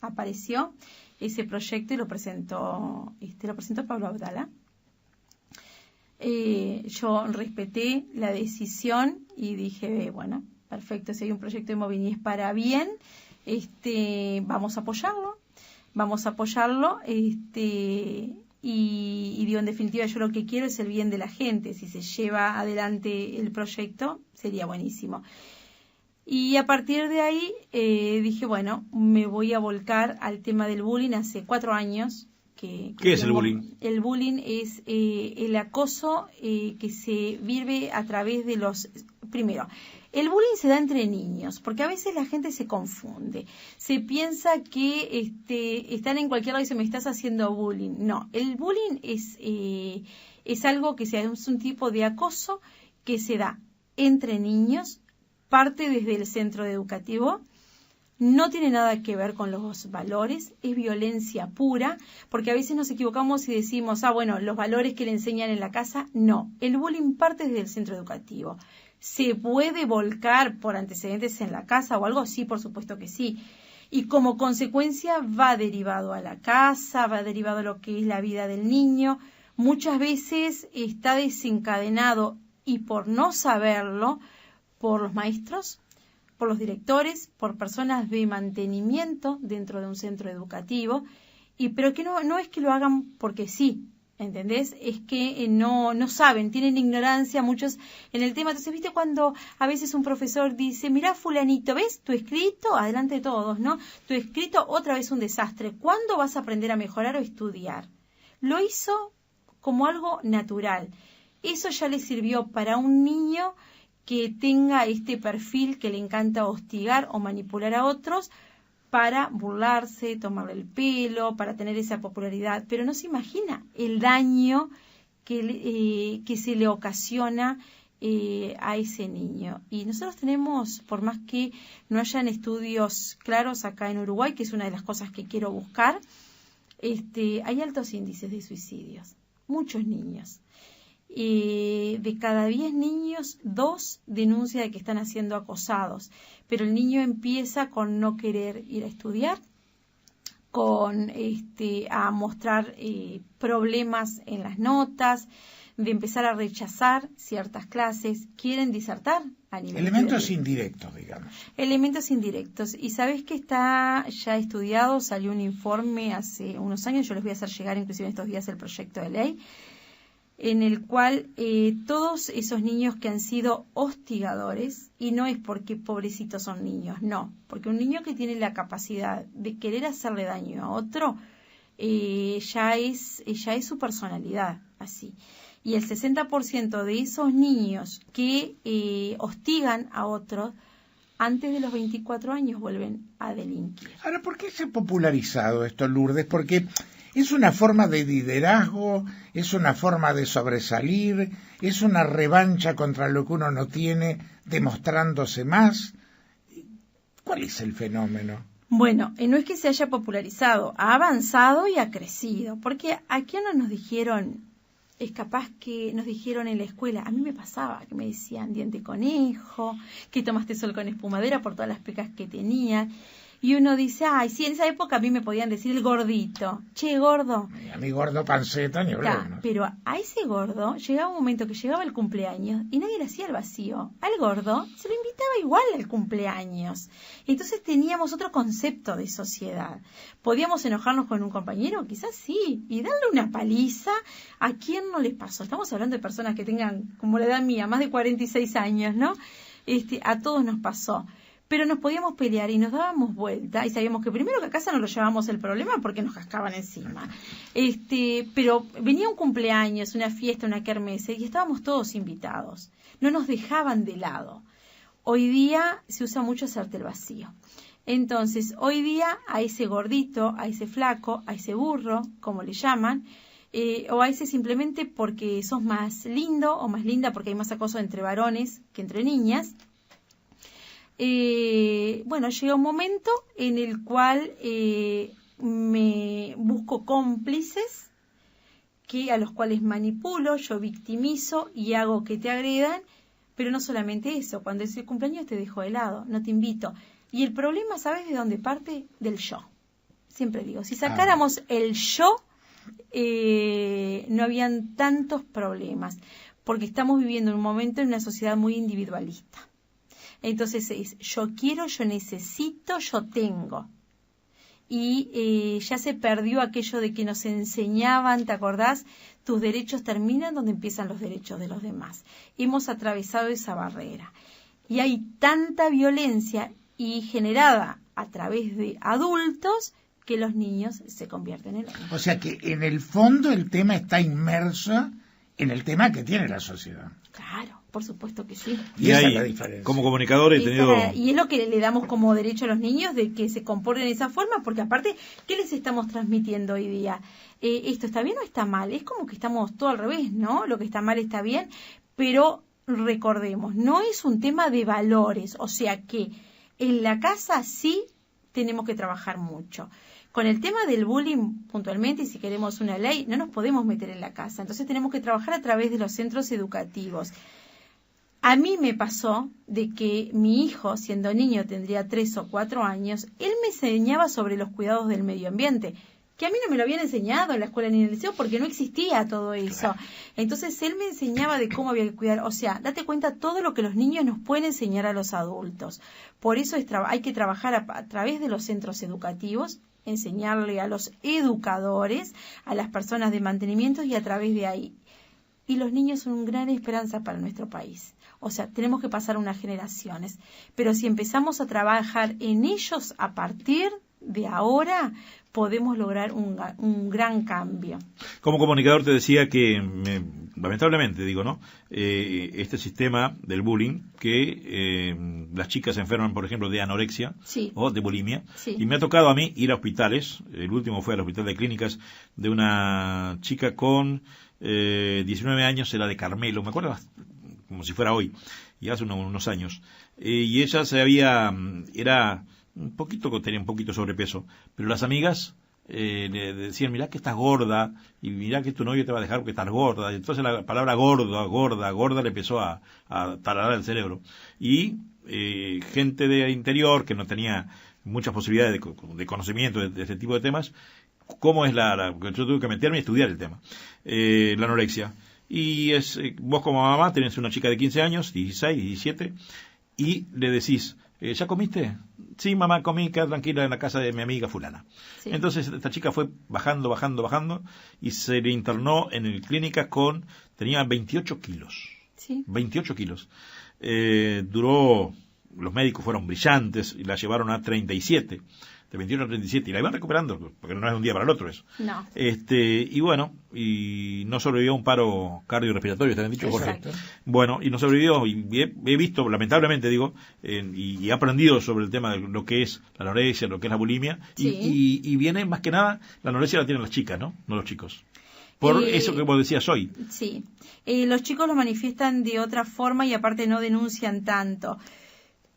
apareció ese proyecto y lo presentó Pablo Abdala. Yo respeté la decisión y dije, bueno, perfecto, si hay un proyecto de mobbing y es para bien, vamos a apoyarlo. Y digo, en definitiva, yo lo que quiero es el bien de la gente. Si se lleva adelante el proyecto, sería buenísimo. Y a partir de ahí dije, bueno, me voy a volcar al tema del bullying. Hace 4 años que ¿Qué es el bullying? El bullying es el acoso que se vive a través de los... Primero, el bullying se da entre niños, porque a veces la gente se confunde. Se piensa que están en cualquier lado y se me estás haciendo bullying. No, el bullying es algo que es un tipo de acoso que se da entre niños, parte desde el centro educativo, no tiene nada que ver con los valores, es violencia pura, porque a veces nos equivocamos y decimos, bueno, los valores que le enseñan en la casa, no, el bullying parte desde el centro educativo. ¿Se puede volcar por antecedentes en la casa o algo? Sí, por supuesto que sí. Y como consecuencia va derivado a la casa, va derivado a lo que es la vida del niño. Muchas veces está desencadenado, y por no saberlo, por los maestros, por los directores, por personas de mantenimiento dentro de un centro educativo, pero que no es que lo hagan porque sí, ¿entendés? Es que no saben, tienen ignorancia muchos en el tema. Entonces, ¿viste cuando a veces un profesor dice, mirá fulanito, ¿ves? Tu escrito, adelante de todos, ¿no? Tu escrito otra vez un desastre. ¿Cuándo vas a aprender a mejorar o estudiar? Lo hizo como algo natural. Eso ya le sirvió para un niño que tenga este perfil que le encanta hostigar o manipular a otros para burlarse, tomarle el pelo, para tener esa popularidad. Pero no se imagina el daño que se le ocasiona a ese niño. Y nosotros tenemos, por más que no hayan estudios claros acá en Uruguay, que es una de las cosas que quiero buscar, hay altos índices de suicidios. Muchos niños. De cada 10 niños, 2 denuncian de que están siendo acosados, pero el niño empieza con no querer ir a estudiar, con a mostrar problemas en las notas, de empezar a rechazar ciertas clases, quieren disertar a nivel elementos indirectos, digamos. Elementos indirectos. Y sabés que está ya estudiado, salió un informe hace unos años, yo les voy a hacer llegar inclusive estos días el proyecto de ley, en el cual todos esos niños que han sido hostigadores, y no es porque pobrecitos son niños, no, porque un niño que tiene la capacidad de querer hacerle daño a otro, ya es su personalidad, así. Y el 60% de esos niños que hostigan a otros, antes de los 24 años vuelven a delinquir. Ahora, ¿por qué se ha popularizado esto, Lourdes? Porque es una forma de liderazgo, es una forma de sobresalir, es una revancha contra lo que uno no tiene, demostrándose más. ¿Cuál es el fenómeno? Bueno, no es que se haya popularizado, ha avanzado y ha crecido, porque aquí no nos dijeron, es capaz que nos dijeron en la escuela, a mí me pasaba, que me decían diente conejo, que tomaste sol con espumadera por todas las pecas que tenía. Y uno dice, ay, sí, en esa época a mí me podían decir el gordito. Che, gordo. A mí gordo panceta ni hablar. ¿No? Pero a ese gordo llegaba un momento que llegaba el cumpleaños y nadie le hacía el vacío. Al gordo se lo invitaba igual al cumpleaños. Entonces teníamos otro concepto de sociedad. ¿Podíamos enojarnos con un compañero? Quizás sí. Y darle una paliza, ¿a quién no les pasó? Estamos hablando de personas que tengan, como la edad mía, más de 46 años, ¿no? A todos nos pasó. Pero nos podíamos pelear y nos dábamos vuelta y sabíamos que primero que a casa no lo llevábamos el problema porque nos cascaban encima. Pero venía un cumpleaños, una fiesta, una kermesse y estábamos todos invitados. No nos dejaban de lado. Hoy día se usa mucho hacerte el vacío. Entonces, hoy día a ese gordito, a ese flaco, a ese burro, como le llaman, o a ese simplemente porque sos más lindo o más linda porque hay más acoso entre varones que entre niñas. Llega un momento en el cual me busco cómplices a los cuales manipulo, yo victimizo y hago que te agredan, pero no solamente eso, cuando es el cumpleaños te dejo de lado, no te invito. Y el problema, ¿sabes de dónde parte? Del yo. Siempre digo, si sacáramos el yo, no habían tantos problemas, porque estamos viviendo en un momento en una sociedad muy individualista. Entonces es yo quiero, yo necesito, yo tengo. Y ya se perdió aquello de que nos enseñaban, ¿te acordás? Tus derechos terminan donde empiezan los derechos de los demás. Hemos atravesado esa barrera. Y hay tanta violencia y generada a través de adultos que los niños se convierten en niños. O sea que en el fondo el tema está inmerso en el tema que tiene la sociedad. Claro. Por supuesto que sí. Y esa es la diferencia. Como comunicador he tenido... Y es lo que le damos como derecho a los niños de que se comporten de esa forma, porque aparte, ¿qué les estamos transmitiendo hoy día? ¿Esto está bien o está mal? Es como que estamos todo al revés, ¿no? Lo que está mal está bien, pero recordemos, no es un tema de valores, o sea que en la casa sí tenemos que trabajar mucho. Con el tema del bullying, puntualmente, y si queremos una ley, no nos podemos meter en la casa. Entonces tenemos que trabajar a través de los centros educativos. A mí me pasó de que mi hijo, siendo niño, tendría 3 o 4 años, él me enseñaba sobre los cuidados del medio ambiente, que a mí no me lo habían enseñado en la escuela ni en el liceo porque no existía todo eso. Entonces él me enseñaba de cómo había que cuidar. O sea, date cuenta todo lo que los niños nos pueden enseñar a los adultos. Por eso hay que trabajar a través de los centros educativos, enseñarle a los educadores, a las personas de mantenimiento y a través de ahí. Y los niños son una gran esperanza para nuestro país. O sea, tenemos que pasar unas generaciones. Pero si empezamos a trabajar en ellos a partir de ahora, podemos lograr un gran cambio. Como comunicador te decía que, lamentablemente digo, ¿no? Este sistema del bullying, que las chicas se enferman, por ejemplo, de anorexia sí. o de bulimia, sí. Y me ha tocado a mí ir a hospitales. El último fue al hospital de clínicas de una chica con 19 años, era de Carmelo, me acuerdo como si fuera hoy, y hace unos años, y ella era tenía un poquito sobrepeso, pero las amigas le decían, mirá que estás gorda, y mirá que tu novio te va a dejar porque estás gorda, y entonces la palabra gorda le empezó a taladrar el cerebro, y gente de interior que no tenía muchas posibilidades de conocimiento de este tipo de temas, cómo es porque yo tuve que meterme y estudiar el tema, la anorexia, y vos como mamá tenés una chica de 15 años, 16, 17, y le decís, ¿ya comiste? Sí, mamá, comí, queda tranquila en la casa de mi amiga fulana. Sí. Entonces esta chica fue bajando, y se le internó en el clínica tenía 28 kilos. Sí. 28 kilos. Los médicos fueron brillantes y la llevaron a 37. De 21 a 37, y la iban recuperando, porque no es de un día para el otro eso. No. Y bueno, y no sobrevivió a un paro cardiorrespiratorio, ¿te han dicho, Jorge? Exacto. Bueno, y no sobrevivió, y he visto, lamentablemente digo, y he aprendido sobre el tema de lo que es la anorexia, lo que es la bulimia, sí. y viene más que nada, la anorexia la tienen las chicas, ¿no? No los chicos. Por eso que vos decías hoy. Sí, los chicos lo manifiestan de otra forma y aparte no denuncian tanto.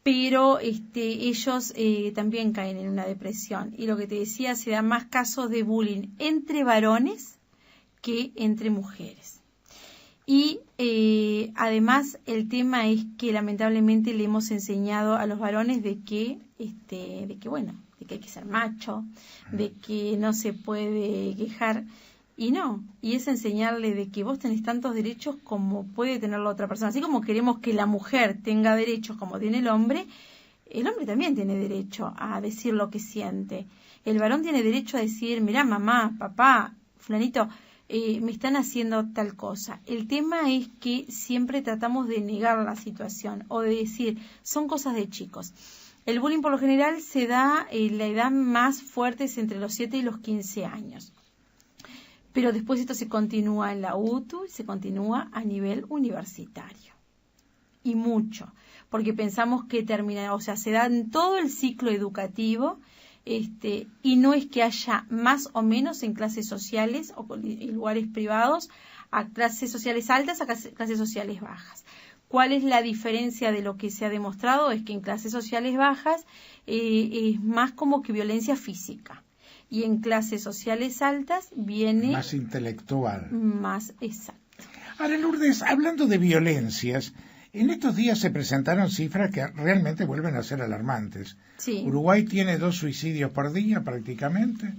Pero ellos también caen en una depresión. Y lo que te decía, se dan más casos de bullying entre varones que entre mujeres. Y además el tema es que lamentablemente le hemos enseñado a los varones de que hay que ser macho, de que no se puede quejar. Y no, y es enseñarle de que vos tenés tantos derechos como puede tener la otra persona. Así como queremos que la mujer tenga derechos como tiene el hombre también tiene derecho a decir lo que siente. El varón tiene derecho a decir, mirá, mamá, papá, fulanito, me están haciendo tal cosa. El tema es que siempre tratamos de negar la situación o de decir, son cosas de chicos. El bullying por lo general se da en la edad más fuerte es entre los 7 y los 15 años. Pero después esto se continúa en la UTU y se continúa a nivel universitario. Y mucho, porque pensamos que se da en todo el ciclo educativo, y no es que haya más o menos en clases sociales o en lugares privados, a clases sociales altas, a clases sociales bajas. ¿Cuál es la diferencia de lo que se ha demostrado? Es que en clases sociales bajas es más como que violencia física. Y en clases sociales altas viene... más intelectual. Más exacto. Ahora, Lourdes, hablando de violencias, en estos días se presentaron cifras que realmente vuelven a ser alarmantes. Sí. Uruguay tiene 2 suicidios por día prácticamente.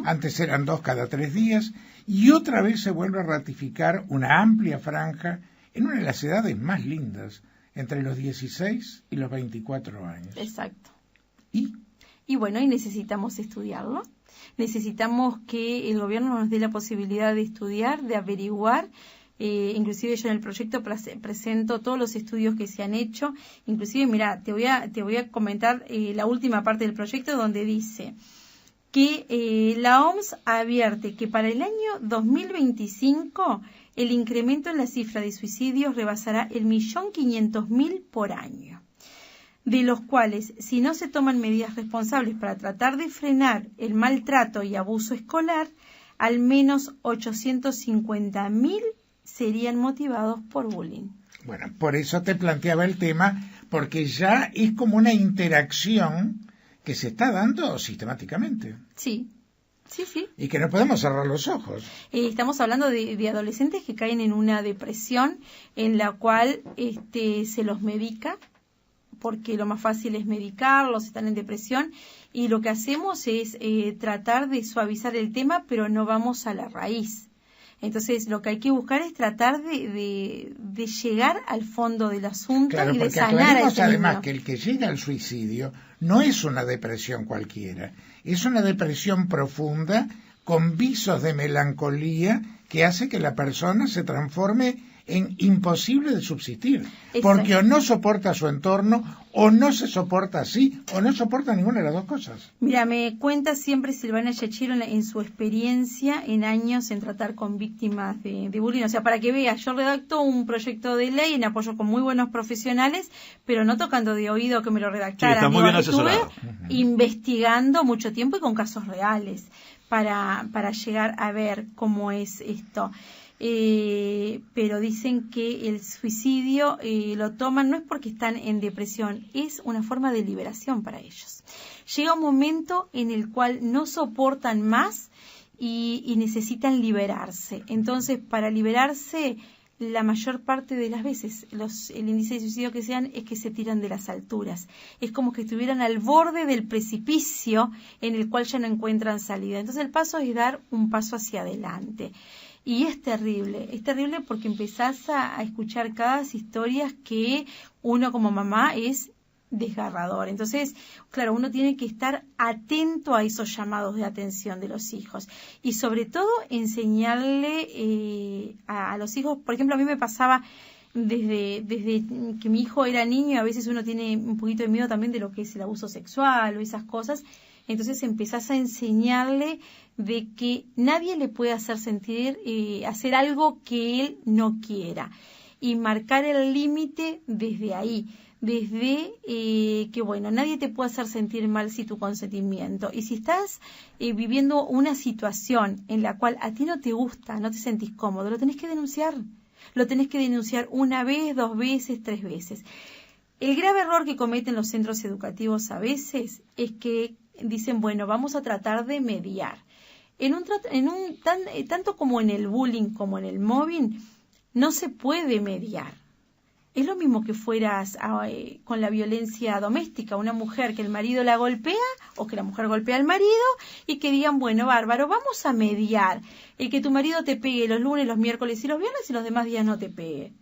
Antes eran 2 cada 3 días. Y otra vez se vuelve a ratificar una amplia franja en una de las edades más lindas, entre los 16 y los 24 años. Exacto. Y bueno, y necesitamos estudiarlo. Necesitamos que el gobierno nos dé la posibilidad de estudiar, de averiguar. Inclusive yo en el proyecto presento todos los estudios que se han hecho. Inclusive, mira, te voy a comentar la última parte del proyecto donde dice que la OMS advierte que para el año 2025 el incremento en la cifra de suicidios rebasará el 1.500.000 por año, de los cuales, si no se toman medidas responsables para tratar de frenar el maltrato y abuso escolar, al menos 850.000 serían motivados por bullying. Bueno, por eso te planteaba el tema, porque ya es como una interacción que se está dando sistemáticamente. Sí. Sí. Y que no podemos cerrar los ojos. Estamos hablando de adolescentes que caen en una depresión en la cual se los medica, porque lo más fácil es medicarlos, están en depresión, y lo que hacemos es tratar de suavizar el tema, pero no vamos a la raíz. Entonces, lo que hay que buscar es tratar de llegar al fondo del asunto, claro, y de porque sanar a ese además niño. que el que llega al suicidio no es una depresión cualquiera, es una depresión profunda con visos de melancolía que hace que la persona se transforme en imposible de subsistir, porque o no soporta su entorno, o no se soporta así, o no soporta ninguna de las dos cosas. Mira, me cuenta siempre Silvana Yachiro en su experiencia en años en tratar con víctimas de bullying. O sea, para que veas, yo redacto un proyecto de ley en apoyo con muy buenos profesionales, pero no tocando de oído que me lo redactaran. Sí, está muy bien asesorado. Estuve investigando mucho tiempo y con casos reales para llegar a ver cómo es esto. Pero dicen que el suicidio lo toman no es porque están en depresión, es una forma de liberación para ellos. Llega un momento en el cual no soportan más y necesitan liberarse. Entonces, para liberarse, la mayor parte de las veces el índice de suicidio que se dan es que se tiran de las alturas. Es como que estuvieran al borde del precipicio en el cual ya no encuentran salida. Entonces, el paso es dar un paso hacia adelante. Y es terrible porque empezás a escuchar cada historias que uno como mamá es desgarrador. Entonces, claro, uno tiene que estar atento a esos llamados de atención de los hijos y sobre todo enseñarle a los hijos. Por ejemplo, a mí me pasaba desde que mi hijo era niño, a veces uno tiene un poquito de miedo también de lo que es el abuso sexual o esas cosas. Entonces empezás a enseñarle de que nadie le puede hacer sentir, hacer algo que él no quiera. Y marcar el límite desde ahí, desde que, bueno, nadie te puede hacer sentir mal sin tu consentimiento. Y si estás viviendo una situación en la cual a ti no te gusta, no te sentís cómodo, lo tenés que denunciar. Lo tenés que denunciar 1 vez, 2 veces, 3 veces. El grave error que cometen los centros educativos a veces es que dicen, bueno, vamos a tratar de mediar. Tanto como en el bullying como en el mobbing, no se puede mediar. Es lo mismo que fueras con la violencia doméstica, una mujer que el marido la golpea o que la mujer golpea al marido y que digan, bueno, bárbaro, vamos a mediar. El que tu marido te pegue los lunes, los miércoles y los viernes y los demás días no te pegue.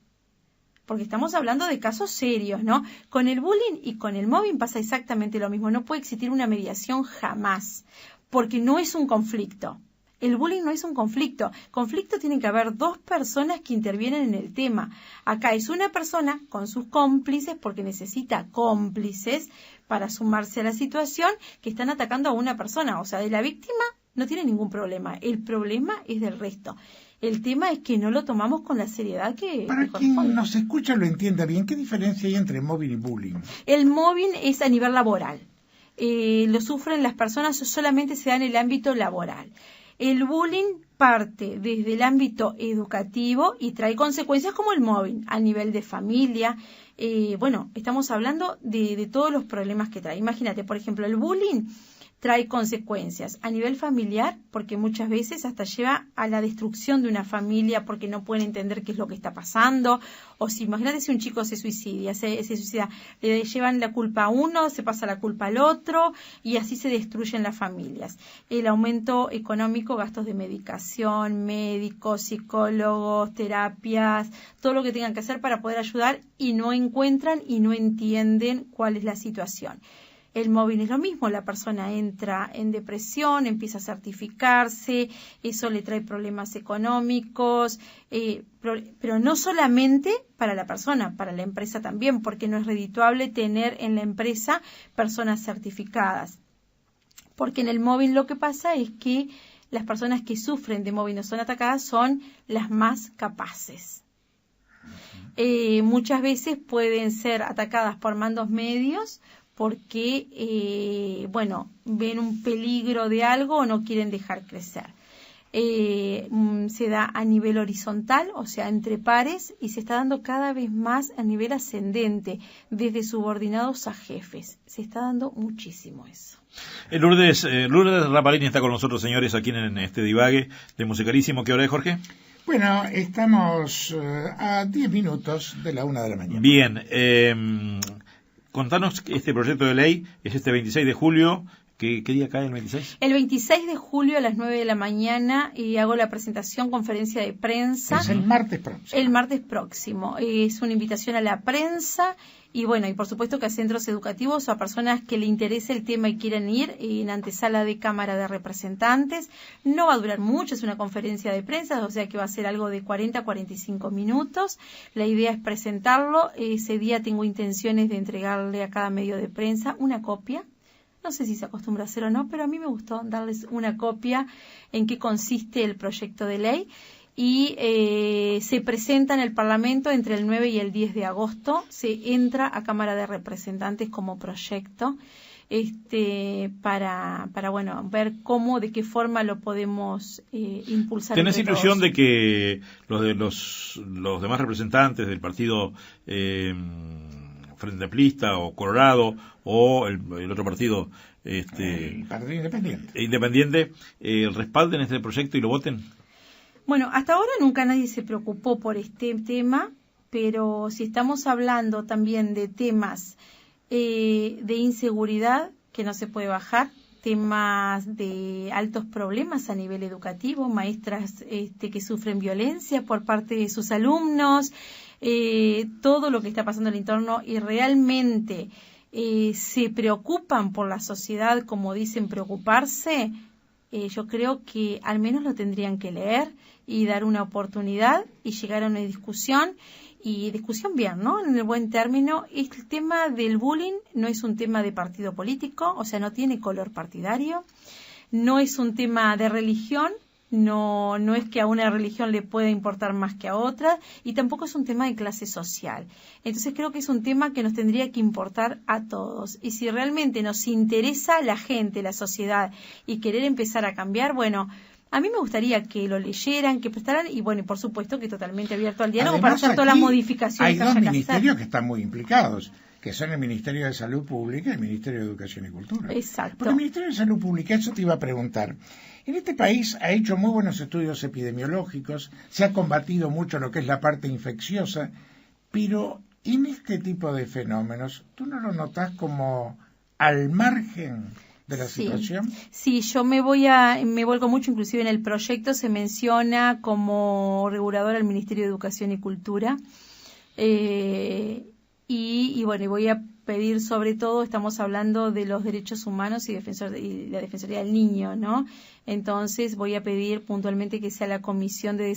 Porque estamos hablando de casos serios, ¿no? Con el bullying y con el mobbing pasa exactamente lo mismo. No puede existir una mediación jamás, porque no es un conflicto. El bullying no es un conflicto. Conflicto tiene que haber 2 personas que intervienen en el tema. Acá es una persona con sus cómplices, porque necesita cómplices para sumarse a la situación, que están atacando a una persona. O sea, de la víctima no tiene ningún problema. El problema es del resto. El tema es que no lo tomamos con la seriedad que Para corresponde. quien nos escucha lo entienda bien, ¿qué diferencia hay entre mobbing y bullying? El mobbing es a nivel laboral. Lo sufren las personas, solamente se da en el ámbito laboral. El bullying parte desde el ámbito educativo y trae consecuencias como el mobbing a nivel de familia. Bueno, estamos hablando de todos los problemas que trae. Imagínate, por ejemplo, el bullying trae consecuencias a nivel familiar, porque muchas veces hasta lleva a la destrucción de una familia porque no pueden entender qué es lo que está pasando. O si imagínate si un chico se suicida, le llevan la culpa a uno, se pasa la culpa al otro y así se destruyen las familias. El aumento económico, gastos de medicación, médicos, psicólogos, terapias, todo lo que tengan que hacer para poder ayudar y no encuentran y no entienden cuál es la situación. El mobbing es lo mismo, la persona entra en depresión, empieza a certificarse, eso le trae problemas económicos, pero no solamente para la persona, para la empresa también, porque no es redituable tener en la empresa personas certificadas. Porque en el mobbing lo que pasa es que las personas que sufren de mobbing o son atacadas son las más capaces. Muchas veces pueden ser atacadas por mandos medios, porque, ven un peligro de algo o no quieren dejar crecer. se da a nivel horizontal, o sea, entre pares, y se está dando cada vez más a nivel ascendente, desde subordinados a jefes. Se está dando muchísimo eso. Lourdes Rapalini está con nosotros, señores, aquí en este divague de Musicalísimo. ¿Qué hora es, Jorge? Bueno, estamos a 10 minutos de la 1 de la mañana. Bien, contanos, este proyecto de ley es este 26 de julio. ¿Qué día cae el 26? El 26 de julio a las 9 de la mañana hago la presentación, conferencia de prensa. Es el martes próximo. El martes próximo. Es una invitación a la prensa y bueno, y por supuesto que a centros educativos o a personas que le interese el tema y quieran ir en antesala de Cámara de Representantes. No va a durar mucho, es una conferencia de prensa, o sea que va a ser algo de 40 a 45 minutos. La idea es presentarlo. Ese día tengo intenciones de entregarle a cada medio de prensa una copia. No sé si se acostumbra a hacer o no, pero a mí me gustó darles una copia en qué consiste el proyecto de ley y se presenta en el Parlamento entre el 9 y el 10 de agosto. Se entra a Cámara de Representantes como proyecto para bueno, ver de qué forma lo podemos impulsar. ¿Tenés ilusión de que los demás representantes del partido Frente Amplista o Colorado o el otro partido el Partido Independiente respalden este proyecto y lo voten? Bueno, hasta ahora nunca nadie se preocupó por este tema, pero si estamos hablando también de temas de inseguridad que no se puede bajar, temas de altos problemas a nivel educativo, maestras que sufren violencia por parte de sus alumnos, todo lo que está pasando en el entorno y realmente se preocupan por la sociedad como dicen preocuparse, yo creo que al menos lo tendrían que leer y dar una oportunidad y llegar a una discusión bien, ¿no? En el buen término. El tema del bullying no es un tema de partido político, o sea, no tiene color partidario, no es un tema de religión, no es que a una religión le pueda importar más que a otra, y tampoco es un tema de clase social. Entonces creo que es un tema que nos tendría que importar a todos. Y si realmente nos interesa la gente, la sociedad, y querer empezar a cambiar, bueno, a mí me gustaría que lo leyeran, que prestaran, y bueno, y por supuesto que totalmente abierto al diálogo. Además, para hacer todas las modificaciones. Hay dos ministerios que están muy implicados, que son el Ministerio de Salud Pública y el Ministerio de Educación y Cultura. Exacto. Porque el Ministerio de Salud Pública, eso te iba a preguntar. En este país ha hecho muy buenos estudios epidemiológicos, se ha combatido mucho lo que es la parte infecciosa, pero en este tipo de fenómenos, ¿tú no lo notás como al margen de la situación? Sí, yo me vuelco mucho, inclusive en el proyecto se menciona como regulador al Ministerio de Educación y Cultura, y bueno, y voy a pedir sobre todo, estamos hablando de los derechos humanos y la Defensoría del Niño, ¿no? Entonces voy a pedir puntualmente que sea la Comisión de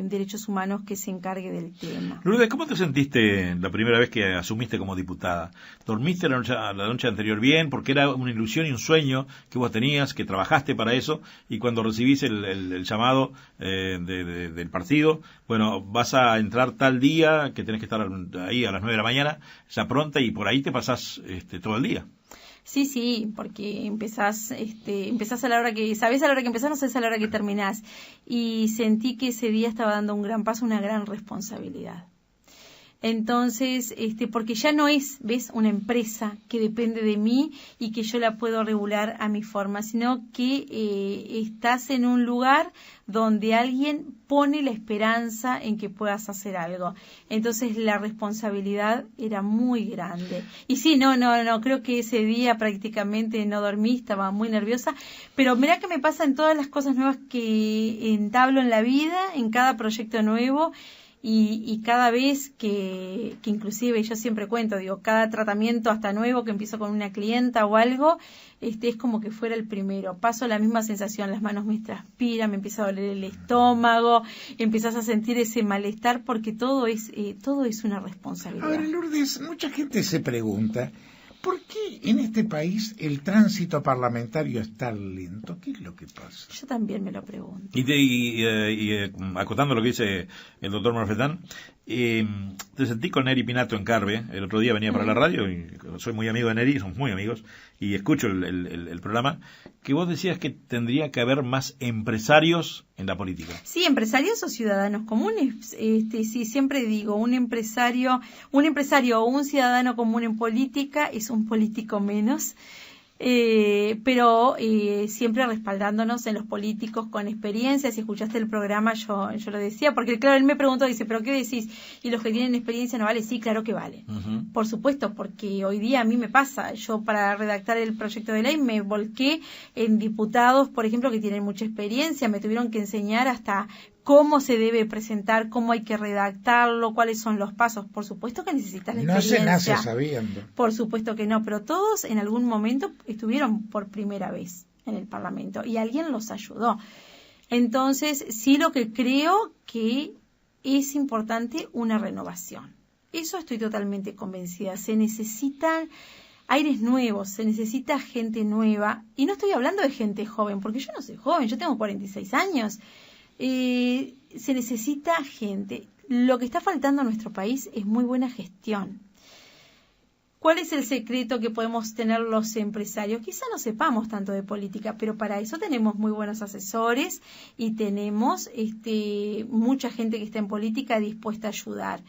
Derechos Humanos que se encargue del tema. Lourdes, ¿cómo te sentiste la primera vez que asumiste como diputada? ¿Dormiste la noche anterior bien? Porque era una ilusión y un sueño que vos tenías, que trabajaste para eso, y cuando recibís el llamado del partido, bueno, vas a entrar tal día que tenés que estar ahí a las 9 de la mañana, ya pronta, y por ahí te pasás todo el día. Sí, porque empezás a la hora que, sabés a la hora que empezás, no sabés a la hora que terminás. Y sentí que ese día estaba dando un gran paso, una gran responsabilidad. Entonces, porque ya no es, ¿ves?, una empresa que depende de mí y que yo la puedo regular a mi forma, sino que estás en un lugar donde alguien pone la esperanza en que puedas hacer algo. Entonces, la responsabilidad era muy grande. Y sí, no, creo que ese día prácticamente no dormí, estaba muy nerviosa, pero mirá que me pasa en todas las cosas nuevas que entablo en la vida, en cada proyecto nuevo. Y cada vez que inclusive yo siempre cuento, digo, cada tratamiento hasta nuevo que empiezo con una clienta o algo, es como que fuera el primero. Paso la misma sensación, las manos me transpiran, me empieza a doler el estómago, empiezas a sentir ese malestar porque todo es una responsabilidad. Ahora, Lourdes, mucha gente se pregunta, ¿por qué en este país el tránsito parlamentario es tan lento? ¿Qué es lo que pasa? Yo también me lo pregunto. Y acotando lo que dice el doctor Marfetán, Te sentí con Neri Pinato en Carve, el otro día venía para la radio, y soy muy amigo de Neri, somos muy amigos, y escucho el programa, que vos decías que tendría que haber más empresarios en la política. Sí, empresarios o ciudadanos comunes. Sí, siempre digo, un empresario o un ciudadano común en política es un político menos. Pero siempre respaldándonos en los políticos con experiencia. Si escuchaste el programa, yo lo decía, porque claro, él me preguntó, dice, ¿pero qué decís? ¿Y los que tienen experiencia no vale? Sí, claro que vale. Uh-huh. Por supuesto, porque hoy día a mí me pasa, yo para redactar el proyecto de ley me volqué en diputados, por ejemplo, que tienen mucha experiencia, me tuvieron que enseñar hasta cómo se debe presentar, cómo hay que redactarlo, cuáles son los pasos. Por supuesto que necesitas la experiencia. No se nace sabiendo. Por supuesto que no, pero todos en algún momento estuvieron por primera vez en el Parlamento y alguien los ayudó. Entonces, sí, lo que creo que es importante una renovación. Eso estoy totalmente convencida. Se necesitan aires nuevos, se necesita gente nueva. Y no estoy hablando de gente joven, porque yo no soy joven, yo tengo 46 años. Se necesita gente. Lo que está faltando en nuestro país es muy buena gestión. ¿Cuál es el secreto que podemos tener los empresarios? Quizá no sepamos tanto de política, pero para eso tenemos muy buenos asesores y tenemos mucha gente que está en política dispuesta a ayudar.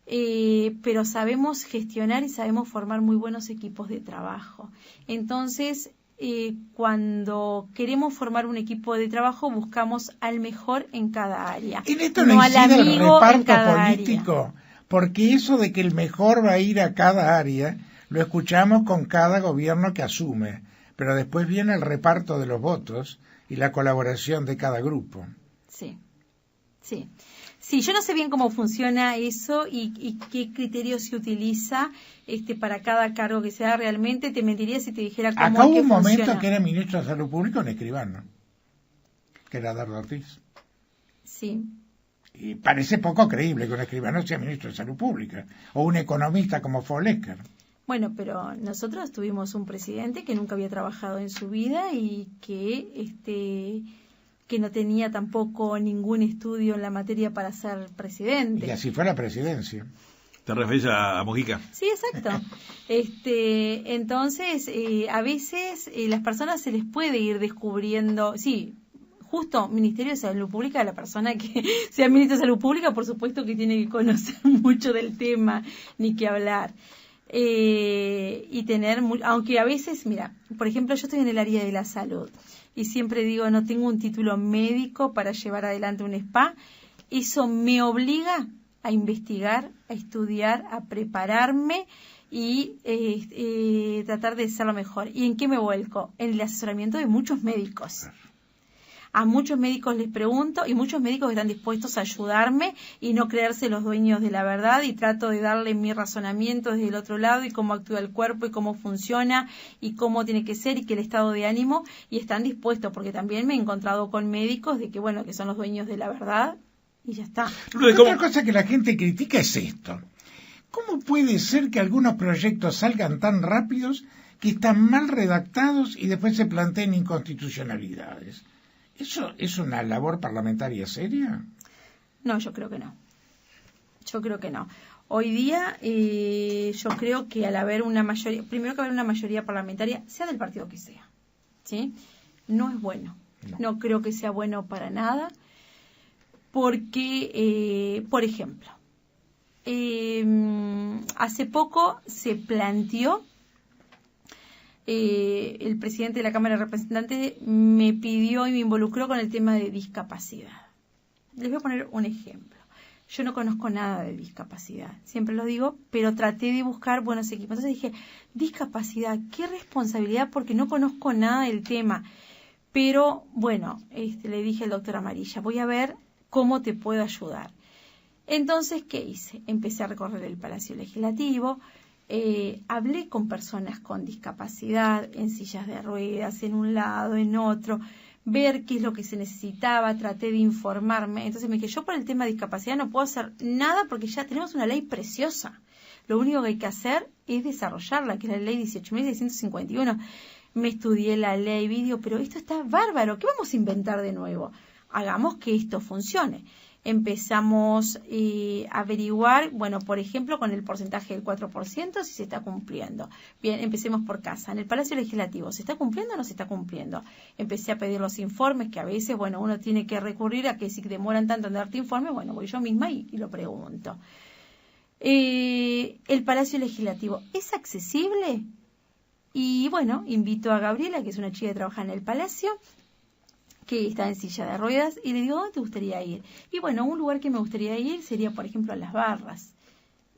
Pero sabemos gestionar y sabemos formar muy buenos equipos de trabajo. Entonces, cuando queremos formar un equipo de trabajo, buscamos al mejor en cada área. En esto no incide el reparto político, porque eso de que el mejor va a ir a cada área, lo escuchamos con cada gobierno que asume, pero después viene el reparto de los votos y la colaboración de cada grupo. Sí, sí. Sí, yo no sé bien cómo funciona eso y qué criterio se utiliza para cada cargo que se da realmente. Te mentiría si te dijera cómo Acá hubo un funciona. momento que era ministro de Salud Pública un escribano, que era Dardo Ortiz. Sí. Y parece poco creíble que un escribano sea ministro de Salud Pública, o un economista como Folecker. Bueno, pero nosotros tuvimos un presidente que nunca había trabajado en su vida y que no tenía tampoco ningún estudio en la materia para ser presidente. Y así fue la presidencia. ¿Te refieres a Mujica? Sí, exacto. Entonces, a veces las personas se les puede ir descubriendo, sí, justo Ministerio de Salud Pública, la persona que sea ministro de Salud Pública, por supuesto que tiene que conocer mucho del tema, ni que hablar. Y tener, aunque a veces, mira, por ejemplo, yo estoy en el área de la salud y siempre digo, no tengo un título médico para llevar adelante un spa, eso me obliga a investigar, a estudiar, a prepararme y tratar de ser lo mejor. ¿Y en qué me vuelco? En el asesoramiento de muchos médicos. A muchos médicos les pregunto y muchos médicos están dispuestos a ayudarme y no creerse los dueños de la verdad, y trato de darle mi razonamiento desde el otro lado y cómo actúa el cuerpo y cómo funciona y cómo tiene que ser y que el estado de ánimo, y están dispuestos, porque también me he encontrado con médicos de que bueno, que son los dueños de la verdad y ya está. Otra cosa que la gente critica es esto. ¿Cómo puede ser que algunos proyectos salgan tan rápidos que están mal redactados y después se planteen inconstitucionalidades? ¿Eso es una labor parlamentaria seria? No, yo creo que no. Yo creo que no. Hoy día yo creo que al haber una mayoría, primero que haber una mayoría parlamentaria, sea del partido que sea, ¿sí? No es bueno. No creo que sea bueno para nada, porque, por ejemplo, hace poco se planteó, el presidente de la Cámara de Representantes me pidió y me involucró con el tema de discapacidad. Les voy a poner un ejemplo. Yo no conozco nada de discapacidad, siempre lo digo, pero traté de buscar buenos equipos. Entonces dije, discapacidad, qué responsabilidad, porque no conozco nada del tema. Pero bueno, le dije al doctor Amarilla, voy a ver cómo te puedo ayudar. Entonces, ¿qué hice? Empecé a recorrer el Palacio Legislativo. Hablé con personas con discapacidad, en sillas de ruedas, en un lado, en otro, ver qué es lo que se necesitaba, traté de informarme. Entonces me dije, yo por el tema de discapacidad no puedo hacer nada porque ya tenemos una ley preciosa. Lo único que hay que hacer es desarrollarla, que es la ley 18.651. Me estudié la ley, digo, pero esto está bárbaro, ¿qué vamos a inventar de nuevo? Hagamos que esto funcione. empezamos a averiguar, bueno, por ejemplo, con el porcentaje del 4%, si se está cumpliendo. Bien, empecemos por casa. En el Palacio Legislativo, ¿se está cumpliendo o no se está cumpliendo? Empecé a pedir los informes, que a veces, bueno, uno tiene que recurrir a que si demoran tanto en darte informes, bueno, voy yo misma y lo pregunto. El Palacio Legislativo, ¿es accesible? Y bueno, invito a Gabriela, que es una chica que trabaja en el Palacio, que está en silla de ruedas, y le digo, ¿dónde te gustaría ir? Y bueno, un lugar que me gustaría ir sería, por ejemplo, a Las Barras.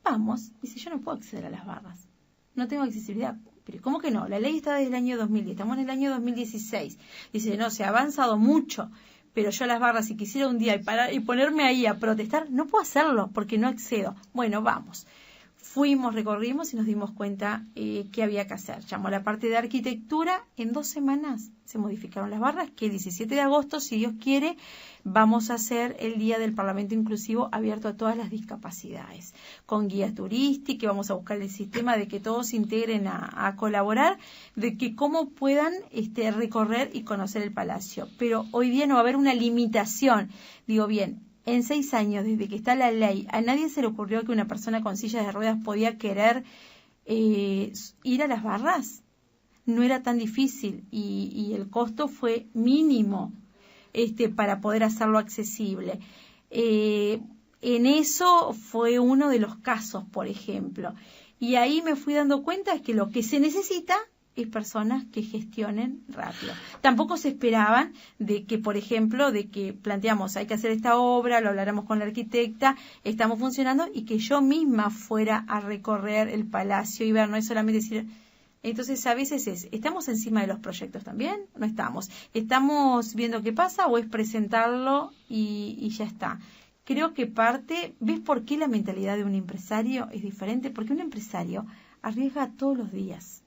Vamos. Dice, yo no puedo acceder a Las Barras. No tengo accesibilidad. Pero ¿cómo que no? La ley está desde el año 2010. Estamos en el año 2016. Dice, no, se ha avanzado mucho. Pero yo a Las Barras, si quisiera un día y ponerme ahí a protestar, no puedo hacerlo porque no accedo. Bueno, vamos. Fuimos, recorrimos y nos dimos cuenta que había que hacer. Llamó a la parte de arquitectura. En 2 semanas se modificaron las barras, que el 17 de agosto, si Dios quiere, vamos a hacer el Día del Parlamento Inclusivo abierto a todas las discapacidades, con guía turística, vamos a buscar el sistema de que todos se integren a colaborar, de que cómo puedan recorrer y conocer el palacio. Pero hoy día no va a haber una limitación. Digo, bien, en 6 años, desde que está la ley, a nadie se le ocurrió que una persona con silla de ruedas podía querer ir a las barras. No era tan difícil y el costo fue mínimo para poder hacerlo accesible. En eso fue uno de los casos, por ejemplo. Y ahí me fui dando cuenta de que lo que se necesita es personas que gestionen rápido. Tampoco se esperaban de que, por ejemplo, de que planteamos, hay que hacer esta obra, lo habláramos con la arquitecta, estamos funcionando, y que yo misma fuera a recorrer el palacio y ver, no es solamente decir. Entonces, a veces ¿estamos encima de los proyectos también? No estamos. ¿Estamos viendo qué pasa o es presentarlo y ya está? Creo que ¿ves por qué la mentalidad de un empresario es diferente? Porque un empresario arriesga todos los días.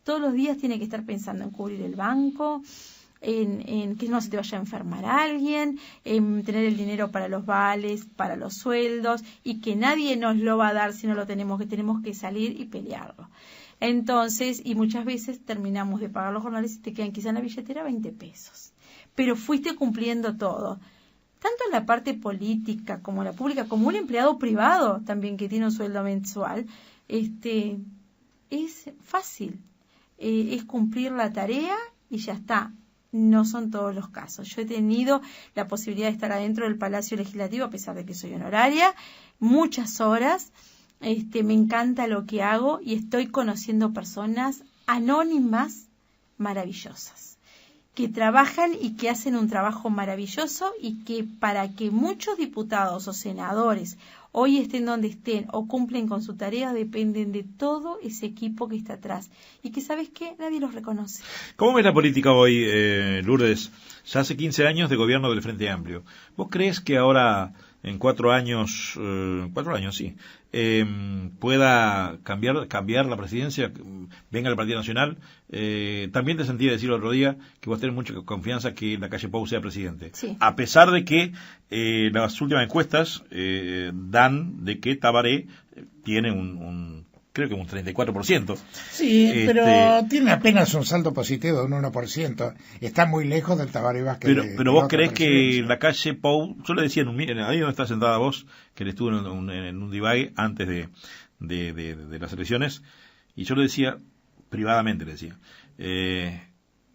Todos los días tiene que estar pensando en cubrir el banco, en que no se te vaya a enfermar alguien, en tener el dinero para los vales, para los sueldos, y que nadie nos lo va a dar si no lo tenemos que salir y pelearlo. Entonces, y muchas veces terminamos de pagar los jornales y te quedan quizá en la billetera 20 pesos. Pero fuiste cumpliendo todo. Tanto en la parte política como en la pública, como un empleado privado también que tiene un sueldo mensual, es fácil. Es cumplir la tarea y ya está. No son todos los casos. Yo he tenido la posibilidad de estar adentro del Palacio Legislativo, a pesar de que soy honoraria, muchas horas. Me encanta lo que hago y estoy conociendo personas anónimas maravillosas, que trabajan y que hacen un trabajo maravilloso, y que para que muchos diputados o senadores hoy estén donde estén o cumplen con su tarea, dependen de todo ese equipo que está atrás y que, ¿sabes qué? Nadie los reconoce. ¿Cómo ves la política hoy, Lourdes? Ya hace 15 años de gobierno del Frente Amplio. ¿Vos crees que ahora, en 4 años, sí, pueda cambiar la presidencia, venga el Partido Nacional? También te sentí decir el otro día que vos tenés mucha confianza que Lacalle Pou sea presidente. Sí. A pesar de que las últimas encuestas dan de que Tabaré tiene creo que un 34%. Sí, pero tiene apenas un saldo positivo de un 1%. Está muy lejos del Tabaré Vázquez. Pero vos creés que Lacalle Pou, yo le decía ahí donde está sentada vos, que él estuvo en un divague antes de las elecciones, y yo le decía, privadamente le decía,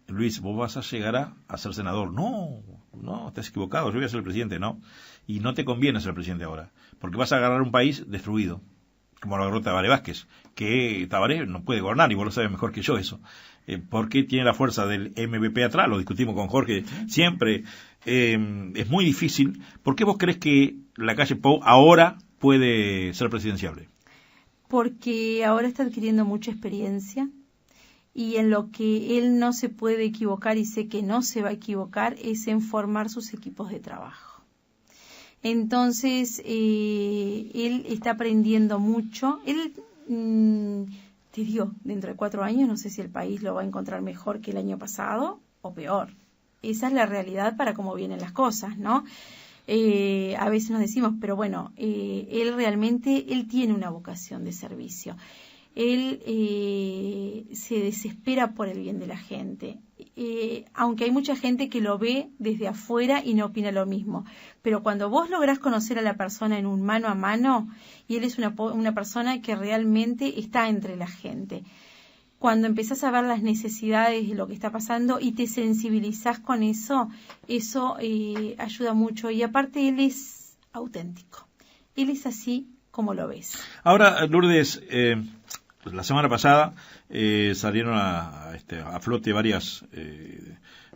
Luis, vos vas a llegar a ser senador. No, estás equivocado, yo voy a ser el presidente. No, y no te conviene ser presidente ahora, porque vas a agarrar un país destruido, como lo agarró Tabaré Vázquez, que Tabaré no puede gobernar, y vos lo sabes mejor que yo eso, porque tiene la fuerza del MVP atrás, lo discutimos con Jorge siempre, es muy difícil. ¿Por qué vos crees que Lacalle Pou ahora puede ser presidenciable? Porque ahora está adquiriendo mucha experiencia, y en lo que él no se puede equivocar, y sé que no se va a equivocar, es en formar sus equipos de trabajo. Entonces, él está aprendiendo mucho. Él, te digo, dentro de 4 años no sé si el país lo va a encontrar mejor que el año pasado o peor. Esa es la realidad para cómo vienen las cosas, ¿no? A veces nos decimos, pero bueno, él tiene una vocación de servicio. Él se desespera por el bien de la gente. aunque hay mucha gente que lo ve desde afuera y no opina lo mismo. Pero cuando vos lográs conocer a la persona en un mano a mano, y él es una persona que realmente está entre la gente, cuando empezás a ver las necesidades de lo que está pasando y te sensibilizás con eso ayuda mucho. Y aparte él es auténtico. Él es así como lo ves. Ahora, Lourdes, la semana pasada salieron a flote varias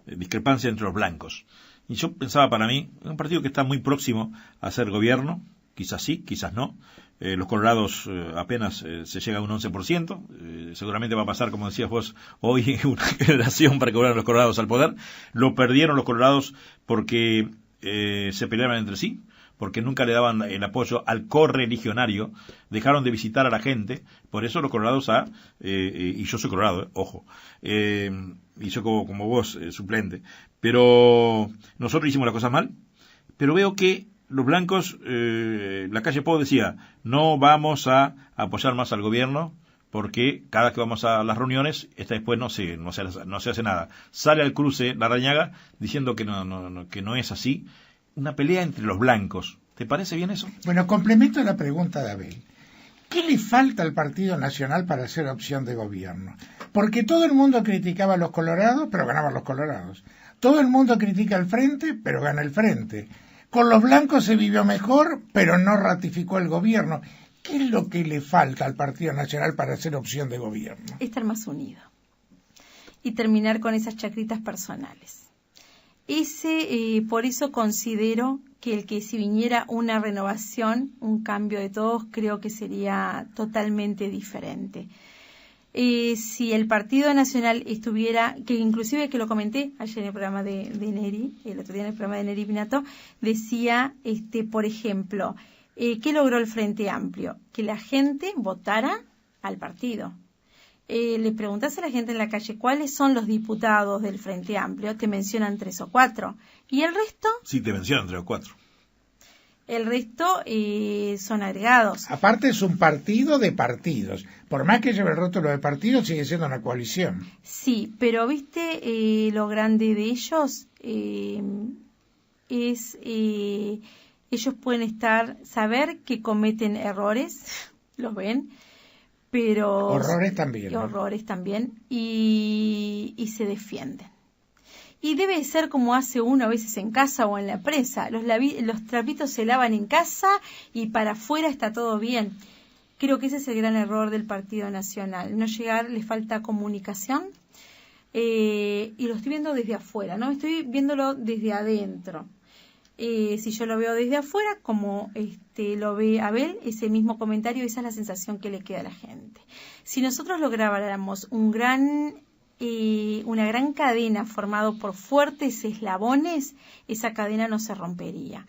discrepancias entre los blancos. Y yo pensaba, para mí, un partido que está muy próximo a ser gobierno, quizás sí, quizás no. Los colorados apenas se llega a un 11%. Seguramente va a pasar, como decías vos, hoy una generación para que vuelvan los colorados al poder. Lo perdieron los colorados porque se peleaban entre sí, porque nunca le daban el apoyo al correligionario, dejaron de visitar a la gente. Por eso los colorados y yo soy colorado, ojo, y yo como vos, suplente, pero nosotros hicimos las cosas mal. Pero veo que los blancos, la calle Pou decía, no vamos a apoyar más al gobierno, porque cada vez que vamos a las reuniones, después no se hace nada. Sale al cruce Larrañaga diciendo que no es así. Una pelea entre los blancos. ¿Te parece bien eso? Bueno, complemento la pregunta de Abel. ¿Qué le falta al Partido Nacional para ser opción de gobierno? Porque todo el mundo criticaba a los colorados, pero ganaban los colorados. Todo el mundo critica al Frente, pero gana el Frente. Con los blancos se vivió mejor, pero no ratificó el gobierno. ¿Qué es lo que le falta al Partido Nacional para ser opción de gobierno? Estar más unido y terminar con esas chacritas personales. Por eso considero que si viniera una renovación, un cambio de todos, creo que sería totalmente diferente. Si el Partido Nacional estuviera, que inclusive que lo comenté ayer en el programa de Neri, el otro día en el programa de Neri Pinato, decía, por ejemplo, ¿qué logró el Frente Amplio? Que la gente votara al partido. Le preguntas a la gente en la calle cuáles son los diputados del Frente Amplio, te mencionan 3 o 4. ¿Y el resto? Sí, te mencionan 3 o 4. El resto son agregados. Aparte es un partido de partidos. Por más que lleve el rótulo de partido, sigue siendo una coalición. Sí, pero viste lo grande de ellos ellos pueden saber que cometen errores, los ven, pero horrores también, ¿no? Horrores también, y se defienden. Y debe ser como hace uno a veces en casa o en la presa. Los trapitos se lavan en casa y para afuera está todo bien. Creo que ese es el gran error del Partido Nacional. No llegar, le falta comunicación. Y lo estoy viendo desde afuera, ¿no? Estoy viéndolo desde adentro. Si yo lo veo desde afuera, como lo ve Abel, ese mismo comentario, esa es la sensación que le queda a la gente. Si nosotros lográramos una gran cadena formado por fuertes eslabones, esa cadena no se rompería.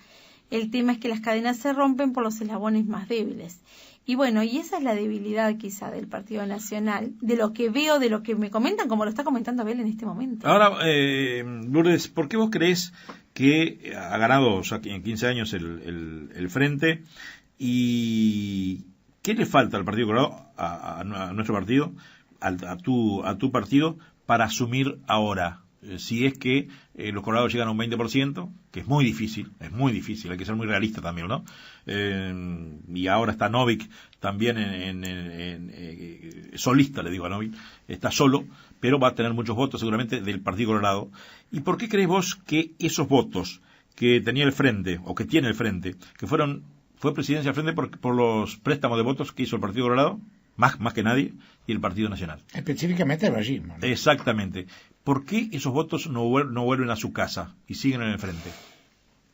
El tema es que las cadenas se rompen por los eslabones más débiles. Y bueno, y esa es la debilidad quizá del Partido Nacional, de lo que veo, de lo que me comentan, como lo está comentando Abel en este momento. Ahora, Lourdes, ¿por qué vos creés que ha ganado ya en 15 años el Frente? ¿Y qué le falta al Partido Colorado, a nuestro partido, a tu partido, para asumir ahora? Si es que los colorados llegan a un 20%, que es muy difícil, hay que ser muy realista también, ¿no? Y ahora está Novik también solista, le digo a Novik, está solo, pero va a tener muchos votos seguramente del Partido Colorado. ¿Y por qué crees vos que esos votos que tenía el Frente, o que tiene el Frente, que fue presidencia del Frente por los préstamos de votos que hizo el Partido Colorado, más que nadie, y el Partido Nacional? Específicamente el vallismo, ¿no? Exactamente. ¿Por qué esos votos no vuelven a su casa y siguen en el Frente?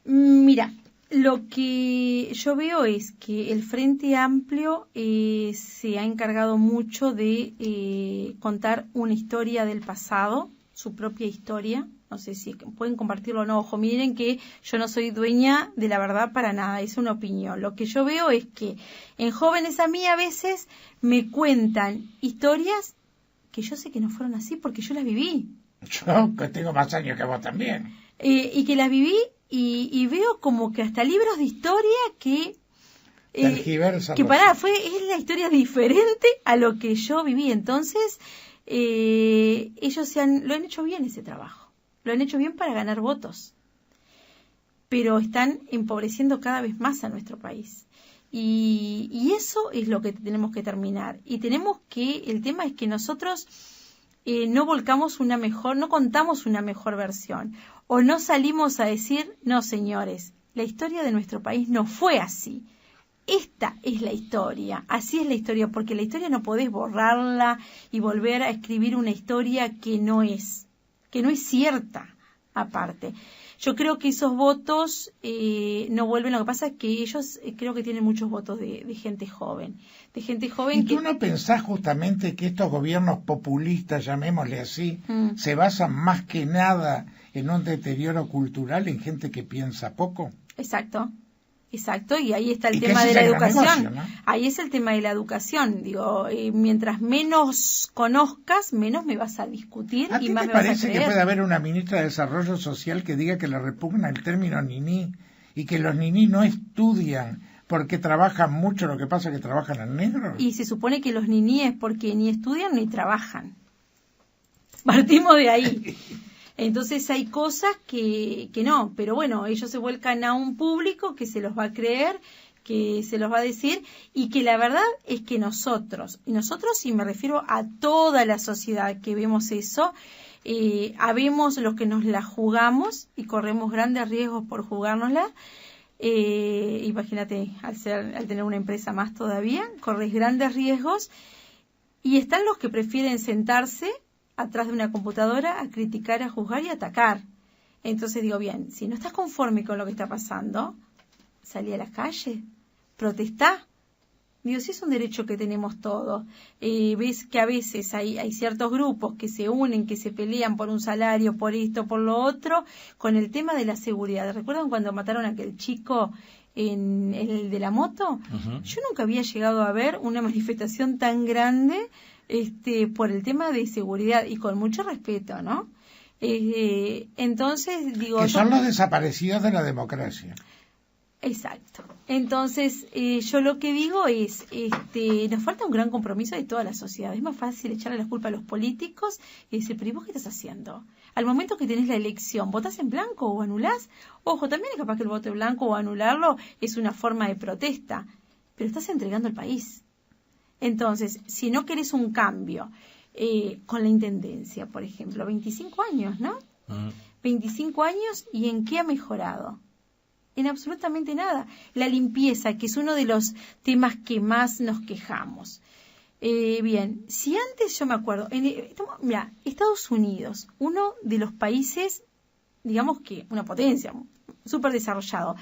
Mira, lo que yo veo es que el Frente Amplio se ha encargado mucho de contar una historia del pasado, su propia historia. No sé si pueden compartirlo o no. Ojo, miren que yo no soy dueña de la verdad para nada, es una opinión. Lo que yo veo es que en jóvenes a mí a veces me cuentan historias que yo sé que no fueron así porque yo las viví. Yo, que tengo más años que vos también. Y que las viví y veo como que hasta libros de historia que es la historia diferente a lo que yo viví. Entonces, ellos lo han hecho bien ese trabajo, lo han hecho bien para ganar votos, pero están empobreciendo cada vez más a nuestro país. Y eso es lo que tenemos que terminar. Y el tema es que nosotros no contamos una mejor versión, o no salimos a decir, no señores, la historia de nuestro país no fue así. Esta es la historia, así es la historia, porque la historia no podés borrarla y volver a escribir una historia que no es cierta, aparte. Yo creo que esos votos no vuelven, lo que pasa es que ellos creo que tienen muchos votos de gente joven. ¿Y tú no pensás justamente que estos gobiernos populistas, llamémosle así, se basan más que nada en un deterioro cultural, en gente que piensa poco? Exacto, y ahí está el tema de la educación. Negocio, ¿no? Ahí es el tema de la educación. Digo, mientras menos conozcas, menos me vas a discutir y más me vas a creer. ¿A ti te parece que puede haber una ministra de Desarrollo Social que diga que le repugna el término niní y que los niní no estudian porque trabajan mucho, lo que pasa es que trabajan en negro? Y se supone que los niní es porque ni estudian ni trabajan. Partimos de ahí. Entonces hay cosas que no, pero bueno, ellos se vuelcan a un público que se los va a creer, que se los va a decir, y que la verdad es que nosotros, y me refiero a toda la sociedad que vemos eso, habemos los que nos la jugamos y corremos grandes riesgos por jugárnosla. Imagínate, al tener una empresa más todavía, corres grandes riesgos, y están los que prefieren sentarse atrás de una computadora a criticar, a juzgar y a atacar. Entonces digo, bien, si no estás conforme con lo que está pasando, salí a la calle, protestá. Digo, si es un derecho que tenemos todos. Ves que a veces hay ciertos grupos que se unen, que se pelean por un salario, por esto, por lo otro, con el tema de la seguridad. ¿Recuerdan cuando mataron a aquel chico en el de la moto? Uh-huh. Yo nunca había llegado a ver una manifestación tan grande por el tema de seguridad, y con mucho respeto, ¿no? Entonces, digo... Que son los desaparecidos de la democracia. Exacto. Entonces, yo lo que digo es, nos falta un gran compromiso de toda la sociedad. Es más fácil echarle la culpa a los políticos y decir, pero ¿y vos qué estás haciendo? Al momento que tenés la elección, ¿votás en blanco o anulás? Ojo, también es capaz que el voto en blanco o anularlo es una forma de protesta, pero estás entregando el país. Entonces, si no querés un cambio, con la intendencia, por ejemplo, 25 años, ¿no? 25 años, ¿y en qué ha mejorado? En absolutamente nada. La limpieza, que es uno de los temas que más nos quejamos. Bien, si antes yo me acuerdo, mira, Estados Unidos, uno de los países, digamos que una potencia, súper desarrollado.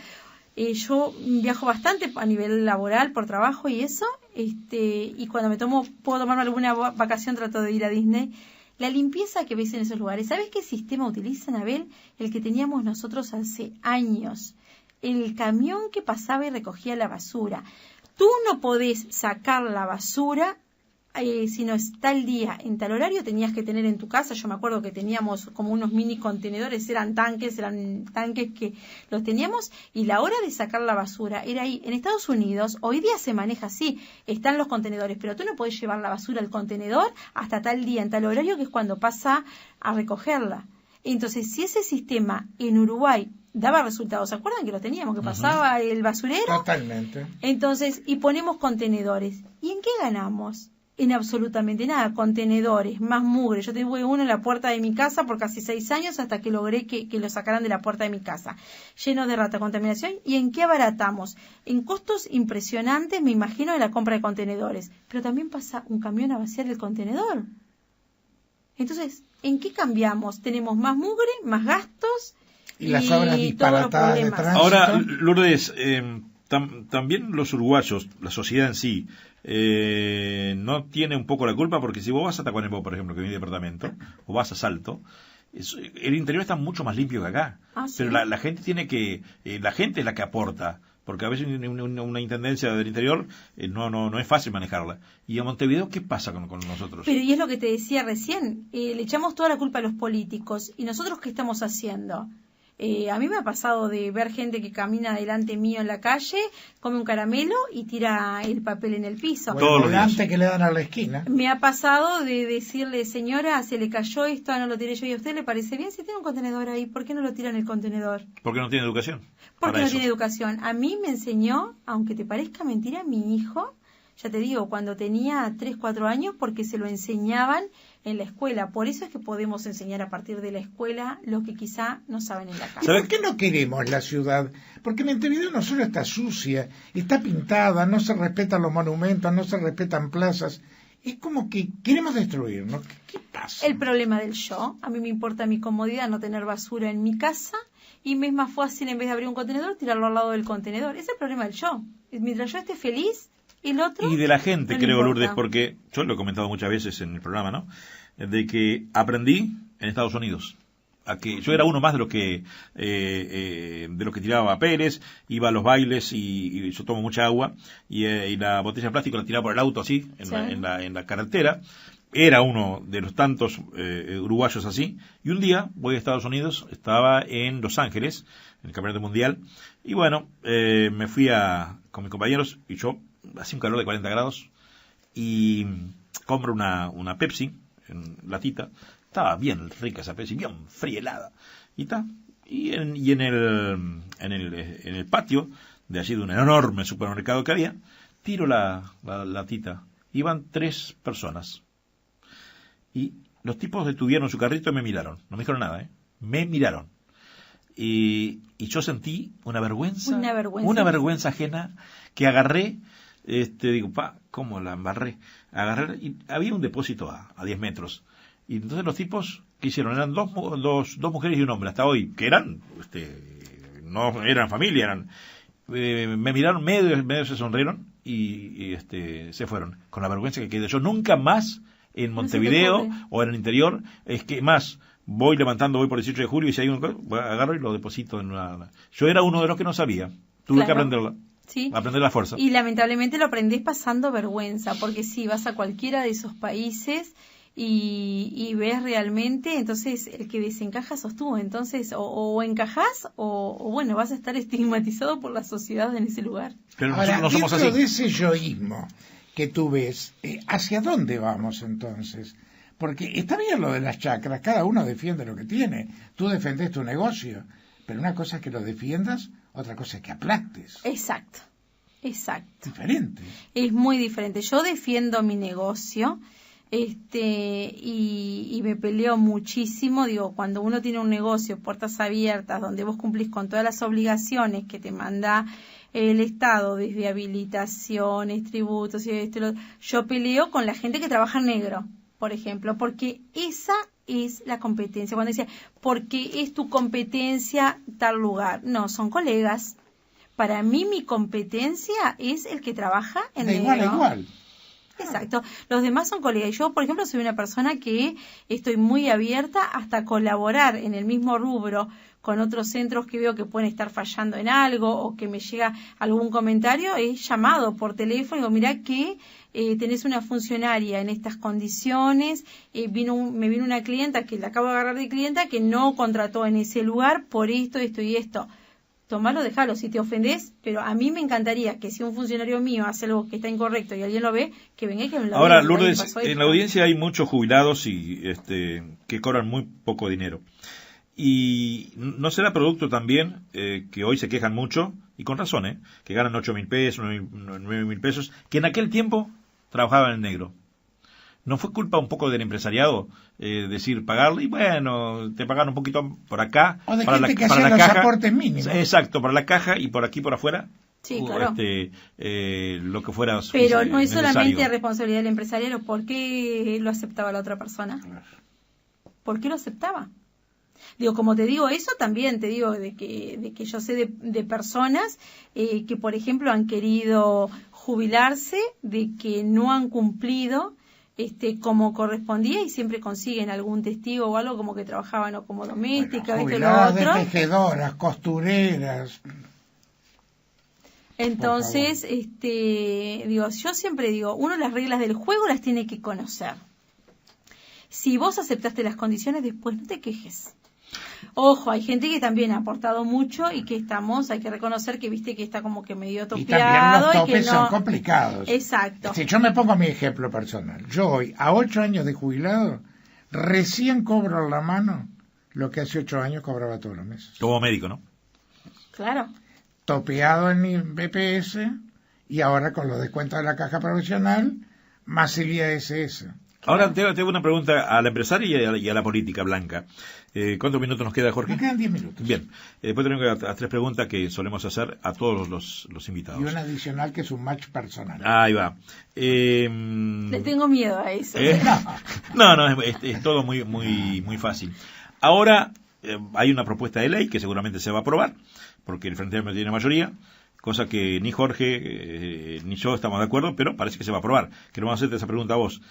Yo viajo bastante a nivel laboral, por trabajo y eso, y cuando puedo tomarme alguna vacación, trato de ir a Disney. La limpieza que ves en esos lugares, ¿sabes qué sistema utilizan, Abel? El que teníamos nosotros hace años. El camión que pasaba y recogía la basura. Tú no podés sacar la basura si no es tal día, en tal horario, tenías que tener en tu casa. Yo me acuerdo que teníamos como unos mini contenedores, eran tanques que los teníamos, y la hora de sacar la basura era ahí. En Estados Unidos, hoy día se maneja así, están los contenedores, pero tú no podés llevar la basura al contenedor hasta tal día, en tal horario, que es cuando pasa a recogerla. Entonces, si ese sistema en Uruguay daba resultados, ¿se acuerdan que lo teníamos, que pasaba el basurero? Totalmente. Entonces, y ponemos contenedores. ¿Y en qué ganamos? En absolutamente nada. Contenedores, más mugre. Yo tengo uno en la puerta de mi casa por casi 6 años, hasta que logré que lo sacaran de la puerta de mi casa. Lleno de rata, contaminación. ¿Y en qué abaratamos? En costos impresionantes, me imagino, de la compra de contenedores. Pero también pasa un camión a vaciar el contenedor. Entonces, ¿en qué cambiamos? Tenemos más mugre, más gastos y las obras disparatadas de tránsito. Ahora, Lourdes, también los uruguayos, la sociedad en sí, no tiene un poco la culpa, porque si vos vas a Tacuarembó, por ejemplo, que es mi departamento, o vas a Salto, el interior está mucho más limpio que acá. ¿Sí? Pero la gente la gente es la que aporta, porque a veces una intendencia del interior no es fácil manejarla. Y en Montevideo, ¿qué pasa con nosotros? Pero y es lo que te decía recién, le echamos toda la culpa a los políticos. ¿Y nosotros qué estamos haciendo? A mí me ha pasado de ver gente que camina delante mío en la calle, come un caramelo y tira el papel en el piso. Bueno, el volante que le dan a la esquina. Me ha pasado de decirle, señora, se le cayó esto, no lo tiré yo. ¿Y a usted le parece bien? Si tiene un contenedor ahí, ¿por qué no lo tira en el contenedor? Porque no tiene educación. Porque no tiene educación. A mí me enseñó, aunque te parezca mentira, mi hijo, ya te digo, cuando tenía 3, 4 años, porque se lo enseñaban en la escuela. Por eso es que podemos enseñar a partir de la escuela lo que quizá no saben en la casa. ¿Por qué no queremos la ciudad? Porque Montevideo no solo está sucia, está pintada, no se respetan los monumentos, no se respetan plazas. Es como que queremos destruirnos. ¿Qué pasa? El problema del yo. A mí me importa mi comodidad, no tener basura en mi casa, y me es más fácil, en vez de abrir un contenedor, tirarlo al lado del contenedor. Ese es el problema del yo. Mientras yo esté feliz, el otro... Y de la gente, no creo, Lourdes, porque yo lo he comentado muchas veces en el programa, ¿no? De que aprendí en Estados Unidos. A que yo era uno más de los que tiraba papeles, iba a los bailes y yo tomo mucha agua y la botella de plástico la tiraba por el auto así en la carretera. Era uno de los tantos uruguayos así, y un día voy a Estados Unidos, estaba en Los Ángeles en el Campeonato Mundial, y bueno, me fui con mis compañeros y yo hacía un calor de 40 grados y compro una Pepsi en latita. Estaba bien rica esa Pepsi, bien fría, helada. Y en el patio de allí, de un enorme supermercado que había, tiro la latita. Iban 3 personas. Y los tipos detuvieron su carrito y me miraron. No me dijeron nada, me miraron. Y yo sentí una vergüenza ajena, que agarré, digo, ¿cómo la embarré? Agarré, y había un depósito a 10 metros. Y entonces los tipos, ¿qué hicieron? Eran dos mujeres y un hombre, hasta hoy, que eran, no eran familia, me miraron, medio se sonrieron y se fueron, con la vergüenza que quedé. Yo nunca más en Montevideo o en el interior, es que más, voy por el 18 de julio y si hay agarro y lo deposito en una... Yo era uno de los que no sabía, tuve que aprenderla. Sí. Aprender la fuerza. Y lamentablemente lo aprendés pasando vergüenza, porque si vas a cualquiera de esos países y ves realmente, entonces el que desencaja sos tú, entonces o encajás o bueno, vas a estar estigmatizado por la sociedad en ese lugar. Pero ahora, no somos así. De ese yoísmo que tú ves, ¿hacia dónde vamos entonces? Porque está bien lo de las chacras, cada uno defiende lo que tiene, tú defendés tu negocio, pero una cosa es que lo defiendas, otra cosa es que aplastes. Exacto. Diferente. Es muy diferente. Yo defiendo mi negocio, y me peleo muchísimo. Digo, cuando uno tiene un negocio, puertas abiertas, donde vos cumplís con todas las obligaciones que te manda el Estado, desde habilitaciones, tributos y yo peleo con la gente que trabaja en negro, por ejemplo, porque esa es la competencia. Cuando dice, porque es tu competencia tal lugar, no, son colegas. Para mí mi competencia es el que trabaja en negro. De igual a igual. Exacto. Los demás son colegas. Yo, por ejemplo, soy una persona que estoy muy abierta hasta colaborar en el mismo rubro con otros centros que veo que pueden estar fallando en algo o que me llega algún comentario. He llamado por teléfono y digo, mirá que tenés una funcionaria en estas condiciones, me vino una clienta que la acabo de agarrar de clienta que no contrató en ese lugar por esto y esto. Tomalo, dejalo, si te ofendés, pero a mí me encantaría que si un funcionario mío hace algo que está incorrecto y alguien lo ve, que venga y que me lo Ahora, diga. Lourdes, en la audiencia hay muchos jubilados y que cobran muy poco dinero. Y no será producto también que hoy se quejan mucho, y con razón, que ganan 8.000 pesos, 9.000 pesos, que en aquel tiempo trabajaban en negro. ¿No fue culpa un poco del empresariado decir pagarle? Y bueno, te pagan un poquito por acá, o de para gente que para hacía la los caja. Aportes mínimos. Exacto, para la caja y por aquí por afuera. Sí, claro. Lo que fuera. Pero no es solamente responsabilidad del empresario. ¿Por qué lo aceptaba la otra persona? ¿Por qué lo aceptaba? Digo, como te digo eso, también te digo de que yo sé de personas que, por ejemplo, han querido jubilarse, de que no han cumplido como correspondía y siempre consiguen algún testigo o algo como que trabajaban o como doméstica, bueno, esto y lo otro. De tejedoras, costureras. Entonces, yo siempre digo, uno las reglas del juego las tiene que conocer. Si vos aceptaste las condiciones, después no te quejes. Ojo, hay gente que también ha aportado mucho y que hay que reconocer que viste que está como que medio topeado. Y también los topes que no... son complicados. Exacto. Si yo me pongo mi ejemplo personal, yo hoy, a 8 años de jubilado, recién cobro en la mano lo que hace 8 años cobraba todos los meses. Como médico, ¿no? Claro. Topeado en mi BPS y ahora con los descuentos de la caja profesional, más el IASS. Ahora tengo una pregunta a la empresaria y a la política, Blanca. ¿Cuántos minutos nos queda, Jorge? Nos quedan 10 minutos. Bien. Después tengo las 3 preguntas que solemos hacer a todos los invitados. Y una adicional que es un match personal. Ahí va. Le tengo miedo a eso. No, es todo muy fácil. Ahora hay una propuesta de ley que seguramente se va a aprobar, porque el Frente Amplio tiene mayoría, cosa que ni Jorge ni yo estamos de acuerdo, pero parece que se va a aprobar. Queremos hacerte esa pregunta a vos.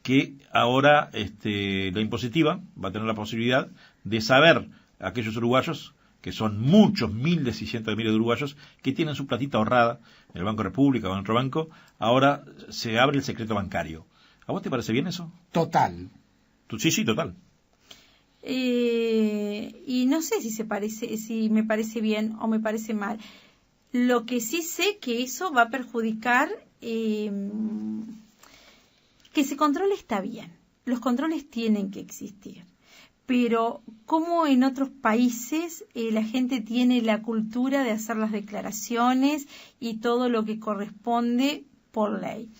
Que ahora la impositiva va a tener la posibilidad de saber a aquellos uruguayos, que son muchos, miles y cientos de miles de uruguayos, que tienen su platita ahorrada en el Banco República o en otro banco, ahora se abre el secreto bancario. ¿A vos te parece bien eso? Total. Sí, total. Y no sé si me parece bien o me parece mal. Lo que sí sé que eso va a perjudicar... Que se controle está bien, los controles tienen que existir, pero como en otros países la gente tiene la cultura de hacer las declaraciones y todo lo que corresponde por ley.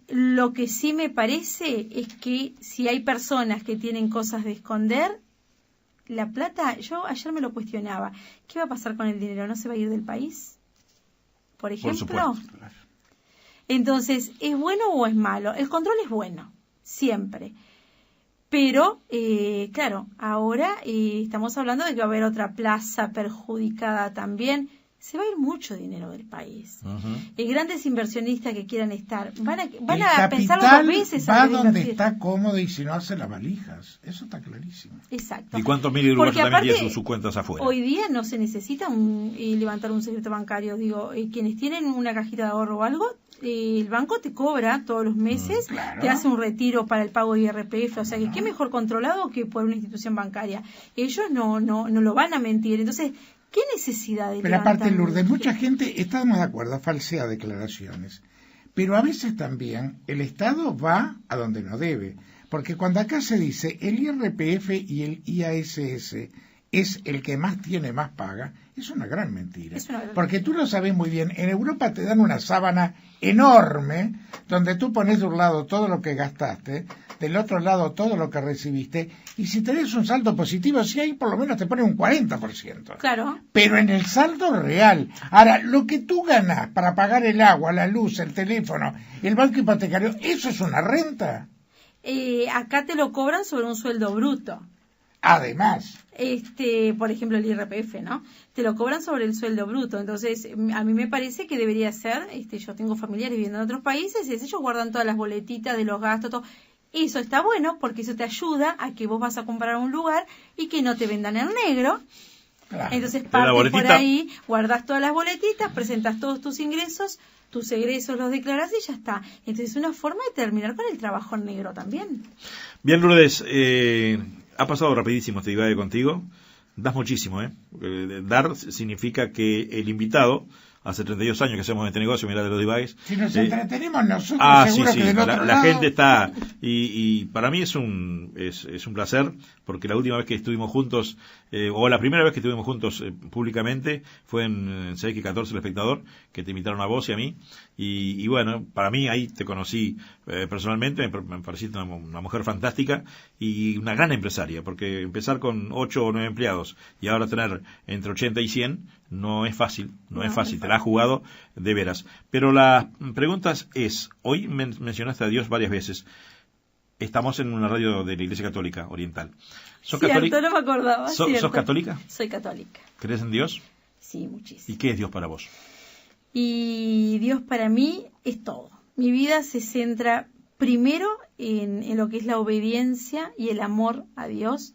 Lo que sí me parece es que si hay personas que tienen cosas de esconder, la plata, yo ayer me lo cuestionaba, ¿qué va a pasar con el dinero? ¿No se va a ir del país? Por ejemplo. Por supuesto, claro. Entonces, ¿es bueno o es malo? El control es bueno, siempre. Pero, claro, ahora estamos hablando de que va a haber otra plaza perjudicada también. Se va a ir mucho dinero del país. Grandes inversionistas que quieran estar van a pensar dos veces. Va donde está cómodo y si no hace las valijas. Eso está clarísimo. Exacto. ¿Y cuántos miles de uruguayos también tienen sus cuentas afuera? Hoy día no se necesita levantar un secreto bancario. Digo, quienes tienen una cajita de ahorro o algo, el banco te cobra todos los meses, claro. Te hace un retiro para el pago de IRPF. O sea, que qué mejor controlado que por una institución bancaria. Ellos no lo van a mentir. Entonces, ¿qué necesidad de Pero aparte, Lourdes, mucha gente, estamos de acuerdo, falsea declaraciones. Pero a veces también el Estado va a donde no debe. Porque cuando acá se dice el IRPF y el IASS es el que más tiene, más paga, es una gran mentira. Porque tú lo sabes muy bien, en Europa te dan una sábana enorme donde tú pones de un lado todo lo que gastaste, del otro lado todo lo que recibiste, y si tenés un saldo positivo, si ahí por lo menos te ponen un 40%. Claro. Pero en el saldo real. Ahora, lo que tú ganas para pagar el agua, la luz, el teléfono, el banco hipotecario, ¿eso es una renta? Acá te lo cobran sobre un sueldo bruto. Además. Por ejemplo, el IRPF, ¿no? Te lo cobran sobre el sueldo bruto. Entonces, a mí me parece que debería ser, yo tengo familiares viviendo en otros países, y ellos guardan todas las boletitas de los gastos, todo. Eso está bueno porque eso te ayuda a que vos vas a comprar un lugar y que no te vendan en negro. Claro. Entonces, parte por ahí, guardás todas las boletitas, presentas todos tus ingresos, tus egresos los declaras y ya está. Entonces, es una forma de terminar con el trabajo en negro también. Bien, Lourdes, ha pasado rapidísimo este debate contigo. Das muchísimo, ¿eh? Dar significa que el invitado, hace 32 años que hacemos este negocio, mirá de los divagues. Si nos entretenemos nosotros, seguro que del otro lado. La gente está, y para mí es un placer, porque la última vez que estuvimos juntos, o la primera vez que estuvimos juntos públicamente, fue en CX14 El Espectador, que te invitaron a vos y a mí, y bueno, para mí ahí te conocí personalmente, me pareciste una mujer fantástica y una gran empresaria, porque empezar con 8 o 9 empleados y ahora tener entre 80 y 100 no es fácil, no es fácil, te la has jugado de veras. Pero la pregunta es, hoy mencionaste a Dios varias veces. Estamos en una radio de la Iglesia Católica Oriental. ¿Sos católica? No me acordaba. ¿Sos católica? Soy católica. ¿Crees en Dios? Sí, muchísimo. ¿Y qué es Dios para vos? Y Dios para mí es todo. Mi vida se centra primero en lo que es la obediencia y el amor a Dios.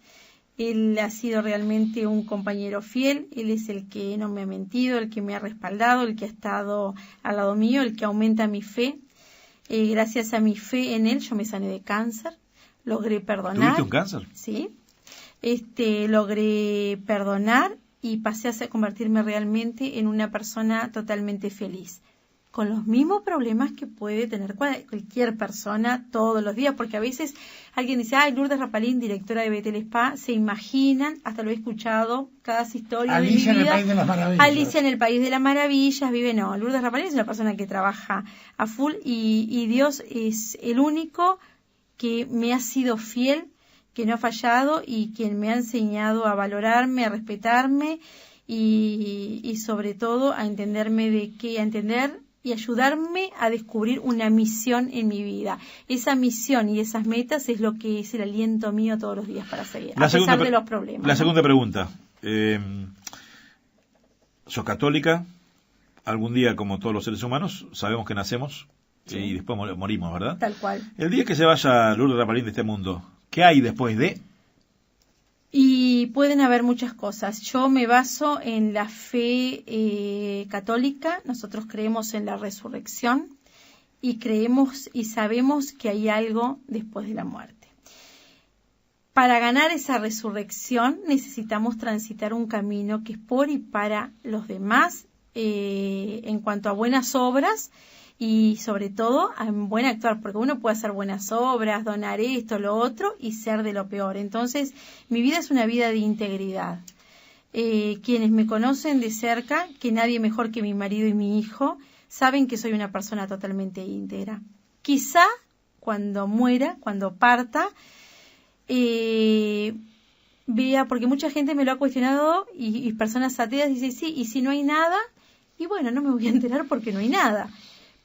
Él ha sido realmente un compañero fiel, Él es el que no me ha mentido, el que me ha respaldado, el que ha estado al lado mío, el que aumenta mi fe. Gracias a mi fe en Él yo me sané de cáncer, logré perdonar. ¿Tuviste un cáncer? Sí. logré perdonar y pasé a convertirme realmente en una persona totalmente feliz, con los mismos problemas que puede tener cualquier persona todos los días, porque a veces alguien dice, Lourdes Rapalín, directora de Betel Spa, se imaginan, hasta lo he escuchado, cada historia Alicia de mi vida. En el País de las Maravillas. Alicia en el País de las Maravillas, Lourdes Rapalín es una persona que trabaja a full y Dios es el único que me ha sido fiel, que no ha fallado y quien me ha enseñado a valorarme, a respetarme y sobre todo a entenderme y ayudarme a descubrir una misión en mi vida. Esa misión y esas metas es lo que es el aliento mío todos los días para seguir, a pesar de los problemas. La segunda pregunta. ¿Sos católica? Algún día, como todos los seres humanos, sabemos que nacemos y después morimos, ¿verdad? Tal cual. El día que se vaya Lourdes Rapalín de este mundo, ¿qué hay después de? Y pueden haber muchas cosas. Yo me baso en la fe católica. Nosotros creemos en la resurrección y creemos y sabemos que hay algo después de la muerte. Para ganar esa resurrección necesitamos transitar un camino que es por y para los demás en cuanto a buenas obras y sobre todo en buen actuar, porque uno puede hacer buenas obras, donar esto, lo otro y ser de lo peor. Entonces, mi vida es una vida de integridad. Quienes me conocen de cerca, que nadie mejor que mi marido y mi hijo, saben que soy una persona totalmente íntegra. Quizá cuando muera, cuando parta, vea, porque mucha gente me lo ha cuestionado y personas ateas dicen, sí, y si no hay nada, y bueno, no me voy a enterar porque no hay nada.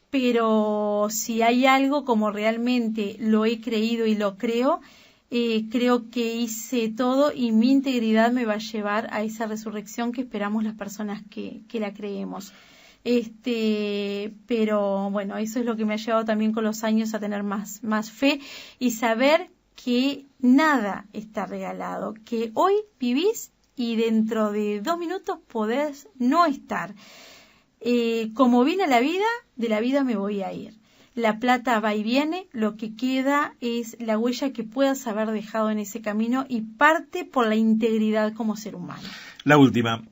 Pero si hay algo, como realmente lo he creído y lo creo, creo que hice todo y mi integridad me va a llevar a esa resurrección que esperamos las personas que la creemos. Pero bueno, eso es lo que me ha llevado también con los años a tener más fe y saber que nada está regalado, que hoy vivís y dentro de 2 minutos podés no estar. Como vine la vida, de la vida me voy a ir. La plata va y viene, lo que queda es la huella que puedas haber dejado en ese camino y parte por la integridad como ser humano. La última.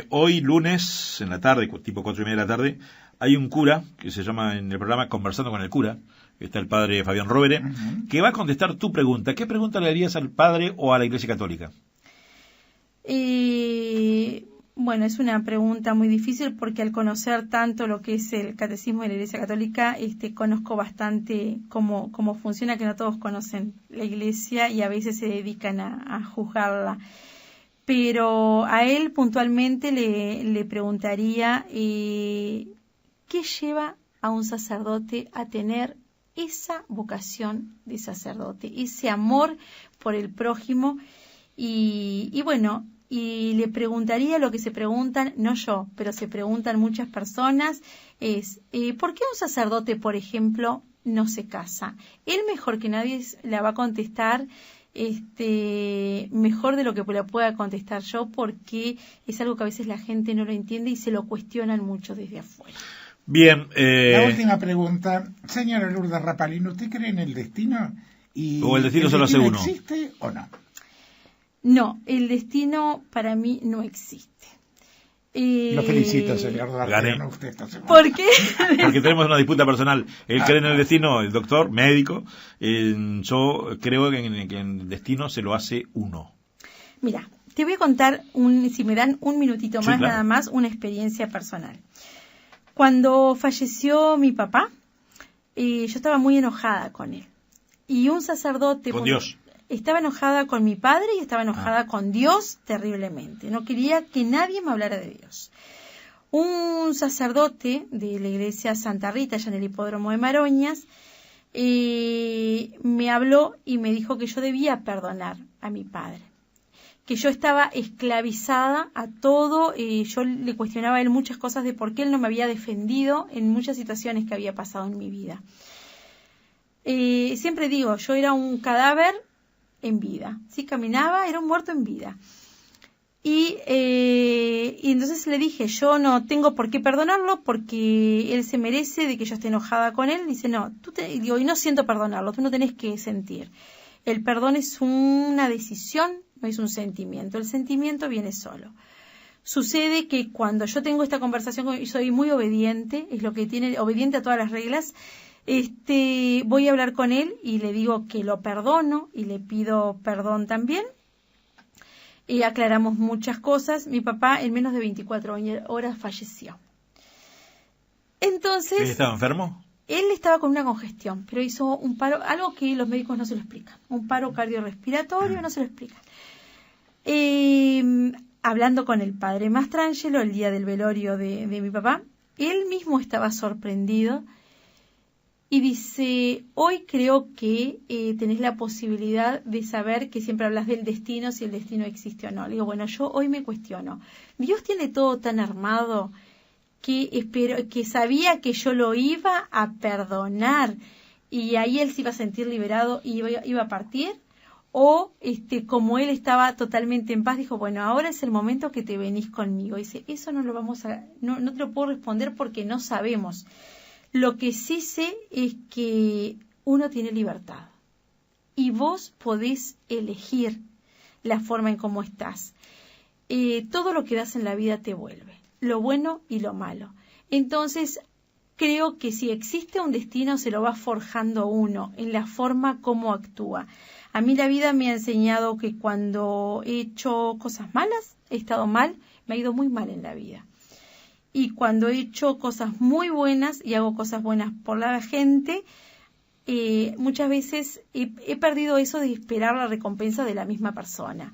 Hoy lunes, en la tarde, tipo 4:30 de la tarde, hay un cura que se llama en el programa Conversando con el Cura. Está el padre Fabián Rovere, que va a contestar tu pregunta. ¿Qué pregunta le harías al padre o a la Iglesia Católica? Bueno, es una pregunta muy difícil porque al conocer tanto lo que es el catecismo de la Iglesia Católica, conozco bastante cómo funciona, que no todos conocen la Iglesia y a veces se dedican a juzgarla. Pero a él puntualmente le preguntaría ¿qué lleva a un sacerdote a tener esa vocación de sacerdote, ese amor por el prójimo? Y bueno, y le preguntaría lo que se preguntan, no yo, pero se preguntan muchas personas, es ¿por qué un sacerdote, por ejemplo, no se casa? Él mejor que nadie la va a contestar mejor de lo que la pueda contestar yo, porque es algo que a veces la gente no lo entiende y se lo cuestionan mucho desde afuera. Bien. La última pregunta, señora Lourdes Rapalín, ¿usted cree en el destino? ¿O el destino solo hace uno? ¿Existe o no? No, el destino para mí no existe. Lo felicito, señor Gané. Usted está seguro. ¿Por qué? Porque tenemos una disputa personal. Él cree en el destino, el doctor, médico. Yo creo que en el destino se lo hace uno. Mira, te voy a contar, si me dan un minutito más, claro. nada más, una experiencia personal. Cuando falleció mi papá, yo estaba muy enojada con él. Y un sacerdote... Con Dios. Estaba enojada con mi padre y estaba enojada con Dios terriblemente. No quería que nadie me hablara de Dios. Un sacerdote de la iglesia Santa Rita, allá en el hipódromo de Maroñas, me habló y me dijo que yo debía perdonar a mi padre, que yo estaba esclavizada a todo. Yo le cuestionaba a él muchas cosas de por qué él no me había defendido en muchas situaciones que había pasado en mi vida. Siempre digo, yo era un cadáver en vida. Si caminaba, era un muerto en vida. Y entonces le dije, yo no tengo por qué perdonarlo porque él se merece de que yo esté enojada con él. Dice, no, y no siento perdonarlo, tú no tenés que sentir. El perdón es una decisión no es un sentimiento. El sentimiento viene solo. Sucede que cuando yo tengo esta conversación, soy muy obediente, es lo que tiene, obediente a todas las reglas. Voy a hablar con él y le digo que lo perdono y le pido perdón también. Y aclaramos muchas cosas. Mi papá en menos de 24 horas falleció. Entonces... ¿Él estaba enfermo? Él estaba con una congestión, pero hizo un paro, algo que los médicos no se lo explican. Un paro cardiorrespiratorio, no se lo explican. Hablando con el padre Mastrangelo el día del velorio de mi papá, él mismo estaba sorprendido y dice, hoy creo que tenés la posibilidad de saber que siempre hablas del destino, si el destino existe o no. Le digo, bueno, yo hoy me cuestiono. Dios tiene todo tan armado que sabía que yo lo iba a perdonar y ahí él se iba a sentir liberado y iba a partir. O como él estaba totalmente en paz, dijo, bueno, ahora es el momento que te venís conmigo. Dice, eso no te lo puedo responder porque no sabemos. Lo que sí sé es que uno tiene libertad y vos podés elegir la forma en cómo estás. Todo lo que das en la vida te vuelve, lo bueno y lo malo. Entonces, creo que si existe un destino, se lo va forjando uno en la forma como actúa. A mí la vida me ha enseñado que cuando he hecho cosas malas, he estado mal, me ha ido muy mal en la vida. Y cuando he hecho cosas muy buenas y hago cosas buenas por la gente, muchas veces he perdido eso de esperar la recompensa de la misma persona.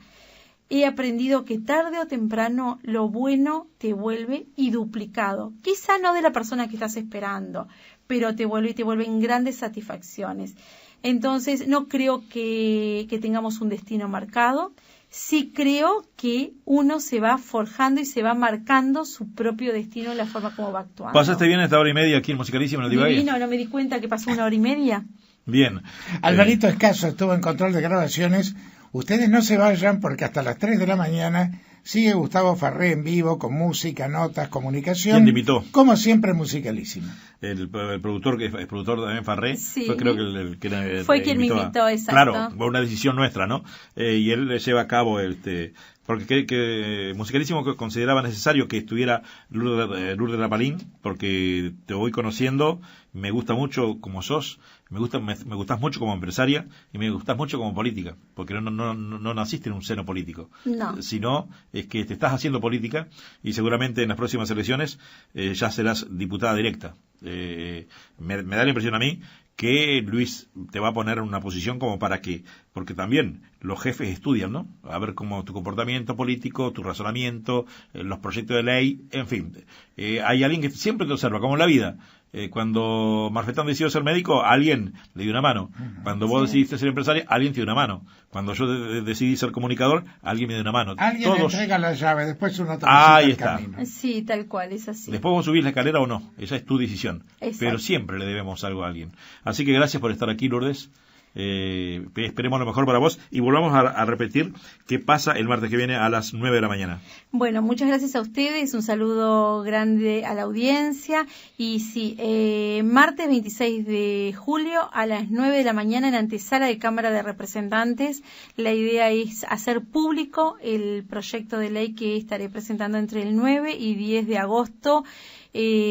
He aprendido que tarde o temprano lo bueno te vuelve y duplicado. Quizá no de la persona que estás esperando, pero te vuelve en grandes satisfacciones. Entonces, no creo que tengamos un destino marcado. Sí creo que uno se va forjando y se va marcando su propio destino en la forma como va actuando. ¿Pasaste bien esta hora y media aquí en Musicalísimo en el Divague? Divino, no me di cuenta que pasó 1 hora y media. Bien. Alvarito Escaso estuvo en control de grabaciones. Ustedes no se vayan porque hasta las 3 de la mañana sigue Gustavo Farré en vivo con música, notas, comunicación. ¿Quién te invitó? Como siempre, Musicalísimo. El productor, que es productor también, Farré, sí. Fue creo que el que fue quien me invitó, exacto. Claro, fue una decisión nuestra, ¿no? Y él lleva a cabo porque que Musicalísimo consideraba necesario que estuviera Lourdes Rapalín, porque te voy conociendo, me gusta mucho como sos, me gustas mucho como empresaria y me gustas mucho como política, porque no naciste en un seno político, no. Sino es que te estás haciendo política y seguramente en las próximas elecciones ya serás diputada directa. Me da la impresión a mí que Luis te va a poner en una posición como para que, porque también los jefes estudian, ¿no? A ver cómo tu comportamiento político, tu razonamiento, los proyectos de ley, en fin. Hay alguien que siempre te observa, como en la vida. Cuando Marfetán decidió ser médico, alguien le dio una mano. Cuando vos decidiste ser empresaria, alguien te dio una mano. Cuando yo decidí ser comunicador, alguien me dio una mano. Alguien le entrega la llave, después uno te ahí está. Camino. Sí, tal cual, es así. Después vos subís la escalera o no, esa es tu decisión. Exacto. Pero siempre le debemos algo a alguien. Así que gracias por estar aquí, Lourdes. Esperemos lo mejor para vos y volvamos a repetir qué pasa el martes que viene a las 9 de la mañana. Bueno, muchas gracias a ustedes, un saludo grande a la audiencia y sí, martes 26 de julio a las 9 de la mañana en antesala de Cámara de Representantes. La idea es hacer público el proyecto de ley que estaré presentando entre el 9 y 10 de agosto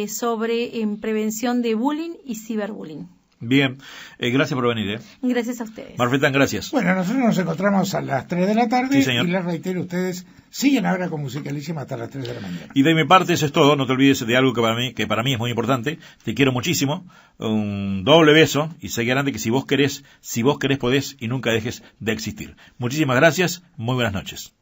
sobre prevención de bullying y ciberbullying. Bien, gracias por venir. Gracias a ustedes. Marfetán, gracias. Bueno, nosotros nos encontramos a las 3 de la tarde sí, señor. Y les reitero, ustedes siguen ahora con Musicalísima hasta las 3 de la mañana. Y de mi parte eso es todo, no te olvides de algo que para mí es muy importante, te quiero muchísimo, un doble beso y seguir adelante que si vos querés podés y nunca dejes de existir. Muchísimas gracias, muy buenas noches.